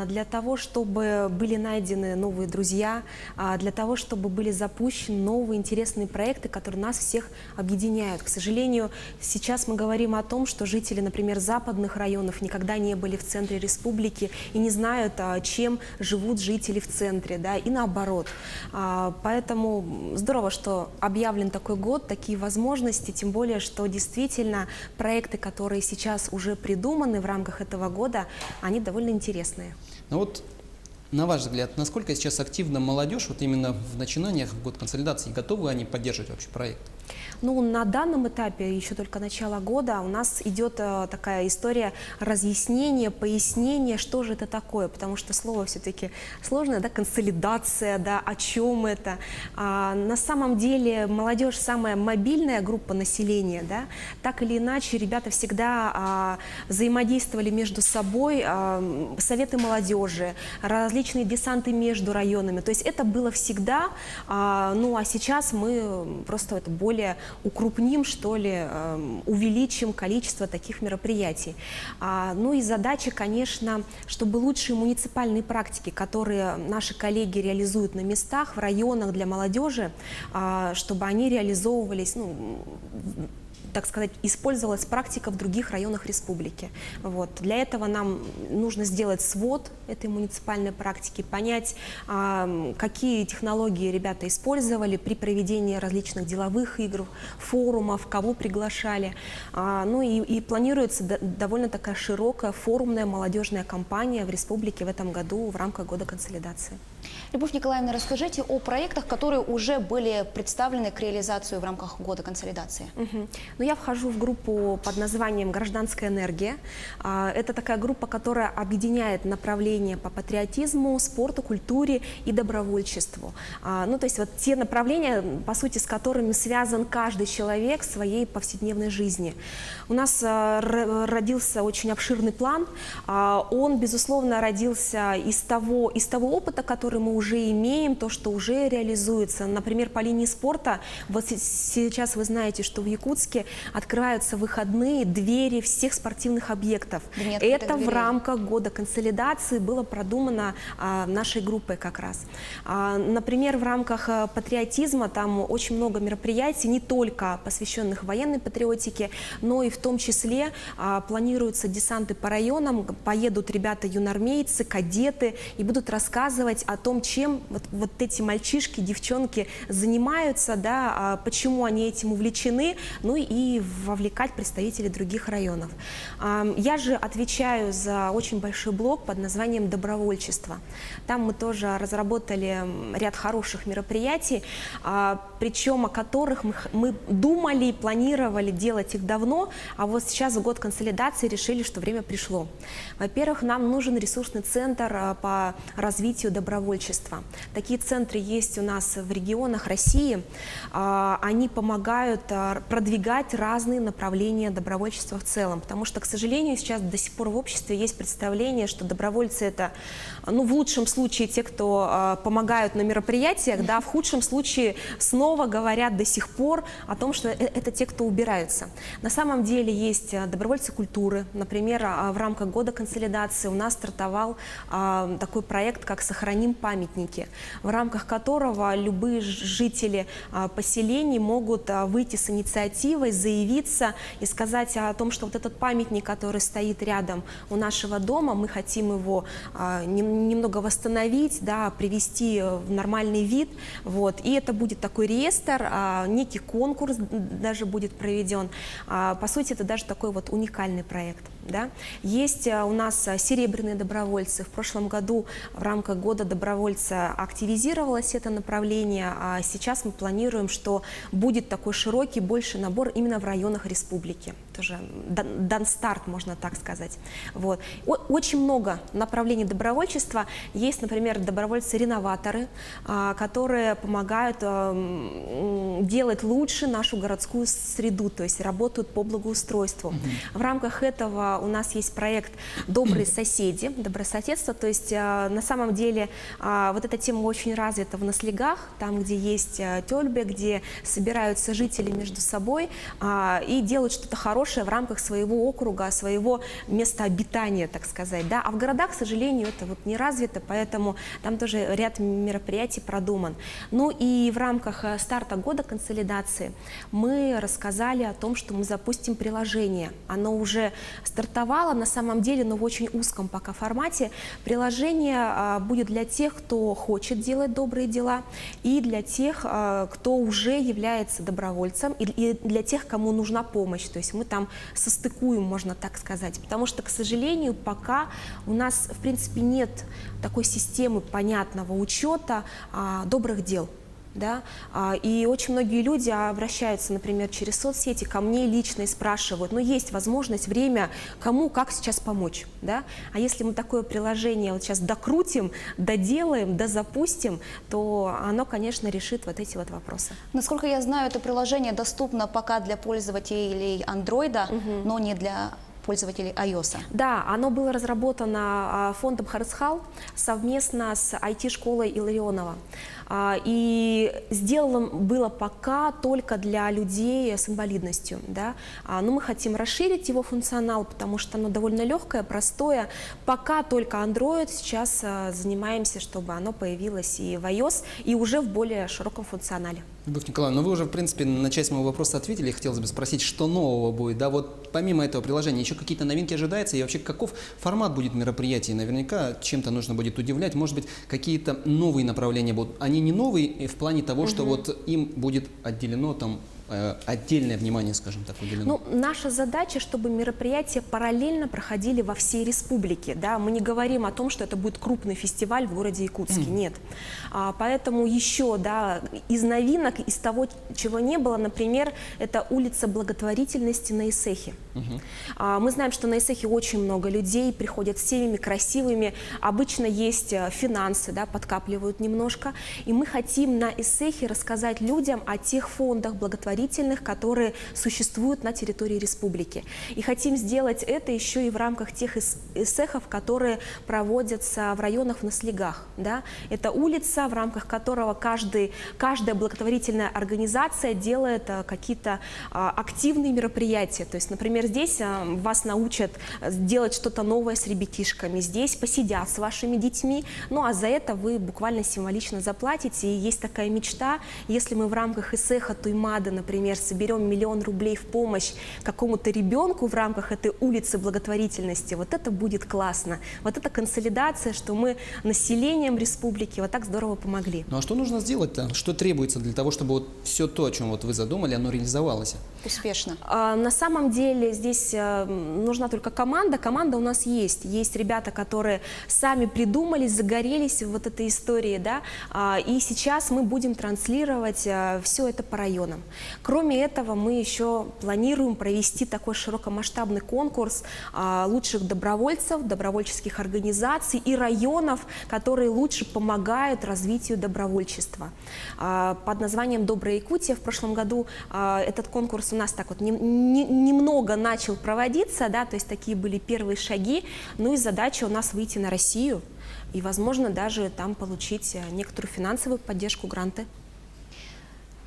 для того, чтобы были найдены новые друзья, для того, чтобы были запущены новые интересные проекты, которые нас всех объединяют. К сожалению, сейчас мы говорим о том, что жители, например, западных районов никогда не были в центре республики и не знают, чем живут жители в центре, да, и наоборот. Поэтому здорово, что объявлен такой год, такие возможности, тем более, что действительно проекты, которые сейчас уже придуманы в рамках этого года, они довольно интересные. Ну вот, на ваш взгляд, насколько сейчас активна молодежь вот именно в начинаниях в год консолидации? Готовы они поддерживать вообще проект? Ну, на данном этапе, еще только начало года, у нас идет такая история разъяснения, пояснения, что же это такое, потому что слово все-таки сложное, да, консолидация, да, о чем это. На самом деле молодежь самая мобильная группа населения, да, так или иначе ребята всегда взаимодействовали между собой, советы молодежи, различные десанты между районами, то есть это было всегда, ну а сейчас мы просто это более укрупним, что ли, увеличим количество таких мероприятий. Ну и задача, конечно, чтобы лучшие муниципальные практики, которые наши коллеги реализуют на местах, в районах для молодежи, чтобы они реализовывались, ну, так сказать, использовалась практика в других районах республики. Вот. Для этого нам нужно сделать свод этой муниципальной практики, понять, какие технологии ребята использовали при проведении различных деловых игр, форумов, кого приглашали. Ну и планируется довольно такая широкая форумная молодежная кампания в республике в этом году в рамках года консолидации. Любовь Николаевна, расскажите о проектах, которые уже были представлены к реализации в рамках года консолидации. Ну, я вхожу в группу под названием «Гражданская энергия». Это такая группа, которая объединяет направления по патриотизму, спорту, культуре и добровольчеству. Ну, то есть вот те направления, по сути, с которыми связан каждый человек в своей повседневной жизни. У нас родился очень обширный план. Он, безусловно, родился из того опыта, который мы уже имеем, то, что уже реализуется. Например, по линии спорта, вот сейчас вы знаете, что в Якутске открываются выходные двери всех спортивных объектов. Это в рамках года консолидации было продумано нашей группой как раз. Например, в рамках патриотизма там очень много мероприятий, не только посвященных военной патриотике, но и в том числе планируются десанты по районам, поедут ребята-юнармейцы, кадеты и будут рассказывать о том, чем вот эти мальчишки, девчонки занимаются, да, почему они этим увлечены, ну и вовлекать представителей других районов. Я же отвечаю за очень большой блок под названием «Добровольчество». Там мы тоже разработали ряд хороших мероприятий, причем о которых мы думали и планировали делать их давно, а вот сейчас в год консолидации решили, что время пришло. Во-первых, нам нужен ресурсный центр по развитию добровольчества. Такие центры есть у нас в регионах России. Они помогают продвигать разные направления добровольчества в целом, потому что, к сожалению, сейчас до сих пор в обществе есть представление, что добровольцы — это, ну, в лучшем случае те, кто помогают на мероприятиях, да, в худшем случае снова говорят до сих пор о том, что это те, кто убираются. На самом деле есть добровольцы культуры. Например, в рамках года консолидации у нас стартовал такой проект, как «Сохраним памятники», в рамках которого любые жители поселений могут выйти с инициативой, заявиться и сказать о том, что вот этот памятник, который стоит рядом у нашего дома, мы хотим его немного восстановить, да, привести в нормальный вид. Вот. И это будет такой реестр, некий конкурс даже будет проведен. По сути, это даже такой вот уникальный проект. Да? Есть у нас серебряные добровольцы. В прошлом году в рамках года добровольца активизировалось это направление, а сейчас мы планируем, что будет такой широкий, больший набор именно в районах республики. Тоже дан старт, можно так сказать. Вот. Очень много направлений добровольчества. Есть, например, добровольцы-реноваторы, которые помогают делать лучше нашу городскую среду, то есть работают по благоустройству. В рамках этого у нас есть проект «Добрые соседи», добрососедство, то есть на самом деле вот эта тема очень развита в Наслегах, там, где есть тёльбе, где собираются жители между собой и делают что-то хорошее в рамках своего округа, своего места обитания, так сказать. Да? А в городах, к сожалению, это вот не развито, поэтому там тоже ряд мероприятий продуман. Ну и в рамках старта года консолидации мы рассказали о том, что мы запустим приложение. Оно уже стартовало на самом деле, но в очень узком пока формате. Приложение будет для тех, кто хочет делать добрые дела, и для тех, кто уже является добровольцем, и для тех, кому нужна помощь. То есть мы там состыкуем, можно так сказать. Потому что, к сожалению, пока у нас, в принципе, нет такой системы понятного учета добрых дел. Да? И очень многие люди обращаются, например, через соцсети ко мне лично и спрашивают, ну есть возможность, время, кому, как сейчас помочь. Да? А если мы такое приложение вот сейчас докрутим, доделаем, дозапустим, то оно, конечно, решит вот эти вот вопросы. Насколько я знаю, это приложение доступно пока для пользователей Android, но не для пользователей iOS. Да, оно было разработано фондом Харысхал совместно с IT-школой Илларионова. И сделано было пока только для людей с инвалидностью. Да? Но мы хотим расширить его функционал, потому что оно довольно легкое, простое. Пока только Android, сейчас занимаемся, чтобы оно появилось и в iOS, и уже в более широком функционале. Любовь Николаевна, ну вы уже, в принципе, на часть моего вопроса ответили. Хотелось бы спросить, что нового будет? Да, вот помимо этого приложения еще какие-то новинки ожидаются? И вообще, каков формат будет мероприятий? Наверняка чем-то нужно будет удивлять. Может быть, какие-то новые направления будут? Они не новые в плане того, что вот им будет отделено там отдельное внимание, скажем так, уделено? Ну, наша задача, чтобы мероприятия параллельно проходили во всей республике. Да? Мы не говорим о том, что это будет крупный фестиваль в городе Якутске. Нет. Поэтому еще, да, из новинок, из того, чего не было, например, это улица благотворительности на Исехе. Мы знаем, что на Исехе очень много людей, приходят с семьями красивыми. Обычно есть финансы, да, подкапливают немножко. И мы хотим на Исехе рассказать людям о тех фондах благотворительности, которые существуют на территории республики. И хотим сделать это еще и в рамках тех эсэхов, которые проводятся в районах в наслегах. Да? Это улица, в рамках которого каждая благотворительная организация делает какие-то активные мероприятия. То есть, например, здесь вас научат делать что-то новое с ребятишками, здесь посидят с вашими детьми, ну а за это вы буквально символично заплатите. И есть такая мечта, если мы в рамках эсэха Туймады, например, соберем 1 миллион рублей в помощь какому-то ребенку в рамках этой улицы благотворительности, вот это будет классно. Вот это консолидация, что мы населением республики вот так здорово помогли. Ну а что нужно сделать-то? Что требуется для того, чтобы вот все то, о чем вот вы задумали, оно реализовалось? Успешно. На самом деле здесь нужна только команда. Команда у нас есть. Есть ребята, которые сами придумали, загорелись в вот этой истории, да, и сейчас мы будем транслировать все это по районам. Кроме этого, мы еще планируем провести такой широкомасштабный конкурс лучших добровольцев, добровольческих организаций и районов, которые лучше помогают развитию добровольчества. Под названием «Добрая Якутия» в прошлом году этот конкурс у нас так вот немного начал проводиться, да, то есть такие были первые шаги, ну и задача у нас выйти на Россию и, возможно, даже там получить некоторую финансовую поддержку, гранты.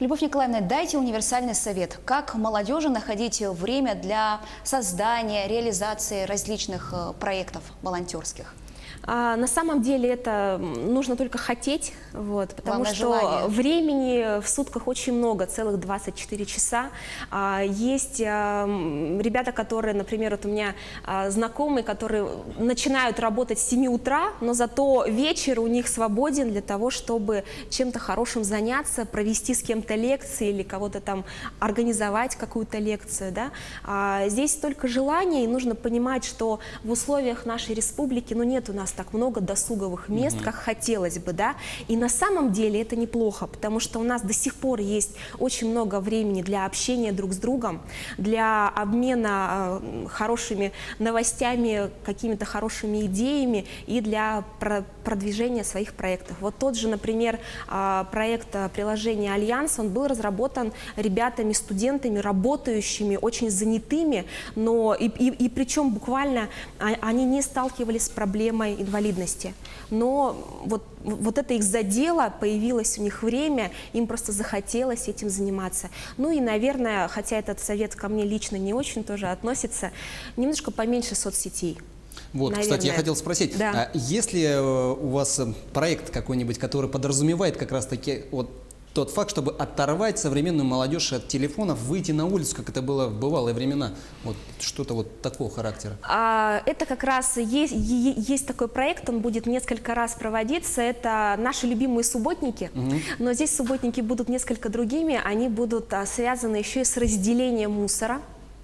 Любовь Николаевна, дайте универсальный совет, как молодежи находить время для создания, реализации различных проектов волонтерских? На самом деле это нужно только хотеть, вот, потому Главное что желание. времени в сутках очень много, целых 24 часа. Есть ребята, которые, например, вот у меня знакомые, которые начинают работать с 7 утра, но зато вечер у них свободен для того, чтобы чем-то хорошим заняться, провести с кем-то лекции или кого-то там организовать какую-то лекцию. Да? Здесь только желание, и нужно понимать, что в условиях нашей республики, ну, нет у нас так много досуговых мест, как хотелось бы, да, и на самом деле это неплохо, потому что у нас до сих пор есть очень много времени для общения друг с другом, для обмена хорошими новостями, какими-то хорошими идеями и для продвижения своих проектов. Вот тот же, например, проект приложения «Альянс», он был разработан ребятами, студентами, работающими, очень занятыми, но и причем буквально они не сталкивались с проблемой инвалидности. Но вот это их задело, появилось у них время, им просто захотелось этим заниматься. Ну и, наверное, хотя этот совет ко мне лично не очень тоже относится, немножко поменьше соцсетей. Вот, наверное. кстати, я хотел спросить, да. Есть ли у вас проект какой-нибудь, который подразумевает как раз-таки вот тот факт, чтобы оторвать современную молодежь от телефонов, выйти на улицу, как это было в бывалые времена? Вот что-то вот такого характера. Это как раз есть такой проект, он будет несколько раз проводиться. Это наши любимые субботники, но здесь субботники будут несколько другими. Они будут связаны еще и с разделением мусора.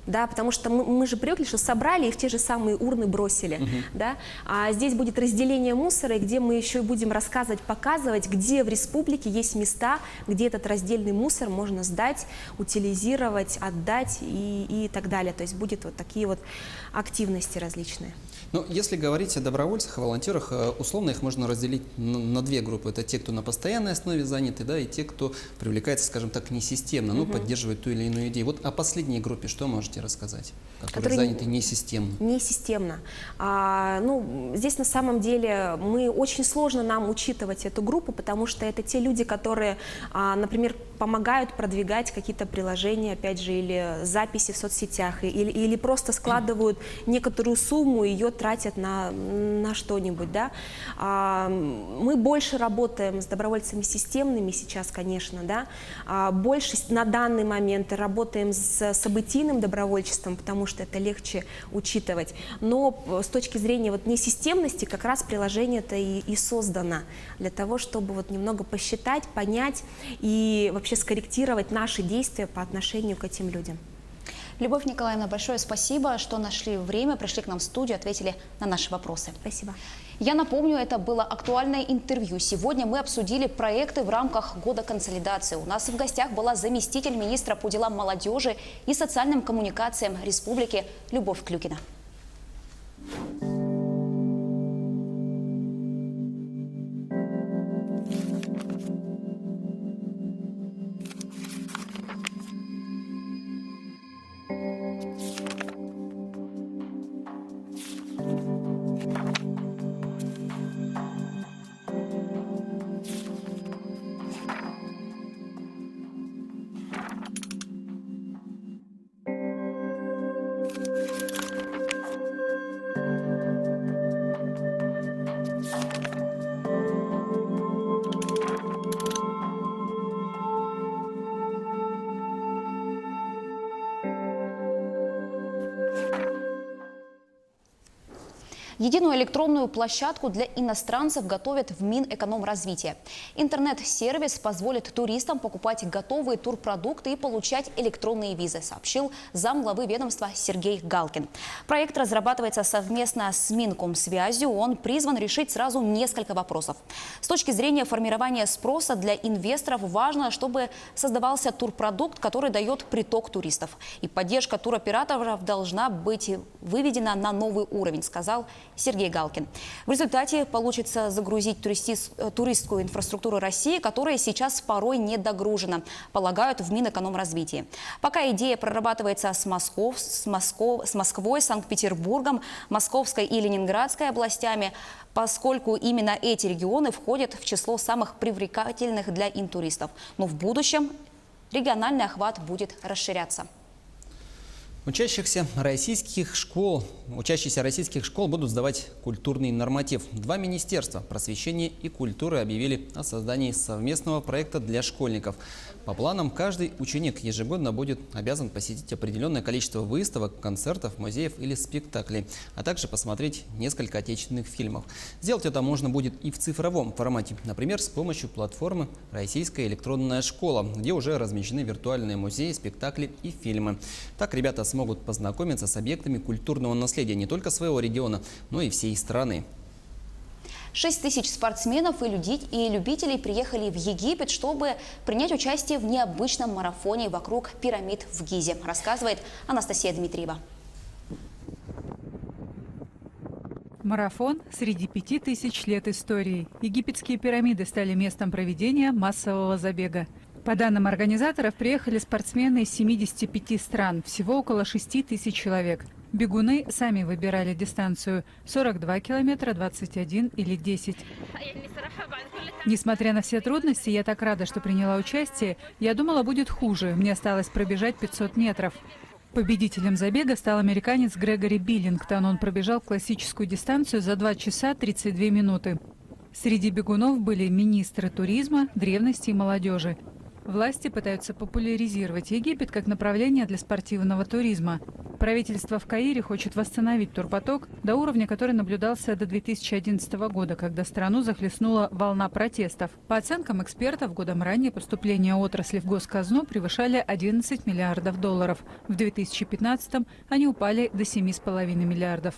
да, потому что мы же привыкли, что собрали и в те же самые урны бросили, да, а здесь будет разделение мусора, и где мы еще и будем рассказывать, показывать, где в республике есть места, где этот раздельный мусор можно сдать, утилизировать, отдать и так далее, то есть будет вот такие вот активности различные. Ну, если говорить о добровольцах, о волонтерах, условно их можно разделить на две группы. Это те, кто на постоянной основе заняты, да, и те, кто привлекается, скажем так, несистемно, но поддерживает ту или иную идею. Вот о последней группе что можете рассказать, которые заняты несистемно? Несистемно. Ну, здесь на самом деле очень сложно нам учитывать эту группу, потому что это те люди, которые, например, помогают продвигать какие-то приложения, опять же, или записи в соцсетях, или просто складывают некоторую сумму, ее тратят на что-нибудь, да. Мы больше работаем с добровольцами системными сейчас, конечно, да, больше на данный момент работаем с событийным добровольчеством, потому что это легче учитывать, но с точки зрения вот несистемности как раз приложение-то и создано для того, чтобы вот немного посчитать, понять и вообще скорректировать наши действия по отношению к этим людям. Любовь Николаевна, большое спасибо, что нашли время, пришли к нам в студию, ответили на наши вопросы. Спасибо. Я напомню, это было актуальное интервью. Сегодня мы обсудили проекты в рамках года консолидации. У нас в гостях была заместитель министра по делам молодежи и социальным коммуникациям республики Любовь Клюкина. Единую электронную площадку для иностранцев готовят в Минэкономразвития. Интернет-сервис позволит туристам покупать готовые турпродукты и получать электронные визы, сообщил замглавы ведомства Сергей Галкин. Проект разрабатывается совместно с Минкомсвязью. Он призван решить сразу несколько вопросов. С точки зрения формирования спроса для инвесторов важно, чтобы создавался турпродукт, который дает приток туристов. И поддержка туроператоров должна быть выведена на новый уровень, сказал Сергей Галкин. В результате получится загрузить туристскую инфраструктуру России, которая сейчас порой недогружена, полагают в Минэкономразвитии. Пока идея прорабатывается с Москвой, Санкт-Петербургом, Московской и Ленинградской областями, поскольку именно эти регионы входят в число самых привлекательных для интуристов. Но в будущем региональный охват будет расширяться. Учащиеся российских школ будут сдавать культурный норматив. Два министерства просвещения и культуры объявили о создании совместного проекта для школьников. По планам, каждый ученик ежегодно будет обязан посетить определенное количество выставок, концертов, музеев или спектаклей, а также посмотреть несколько отечественных фильмов. Сделать это можно будет и в цифровом формате, например, с помощью платформы «Российская электронная школа», где уже размещены виртуальные музеи, спектакли и фильмы. Так ребята смогут познакомиться с объектами культурного наследия не только своего региона, но и всей страны. 6 тысяч спортсменов и любителей приехали в Египет, чтобы принять участие в необычном марафоне вокруг пирамид в Гизе, рассказывает Анастасия Дмитриева. Марафон среди 5000 лет истории. Египетские пирамиды стали местом проведения массового забега. По данным организаторов, приехали спортсмены из 75 стран, всего около 6 тысяч человек. Бегуны сами выбирали дистанцию – 42 километра, 21 или 10. Несмотря на все трудности, я так рада, что приняла участие. Я думала, будет хуже. Мне осталось пробежать 500 метров. Победителем забега стал американец Грегори Биллингтон. Он пробежал классическую дистанцию за 2 часа 32 минуты. Среди бегунов были министры туризма, древности и молодежи. Власти пытаются популяризировать Египет как направление для спортивного туризма. Правительство в Каире хочет восстановить турпоток до уровня, который наблюдался до 2011 года, когда страну захлестнула волна протестов. По оценкам экспертов, годом ранее поступления отрасли в госказну превышали 11 миллиардов долларов. В 2015-м они упали до 7,5 миллиардов.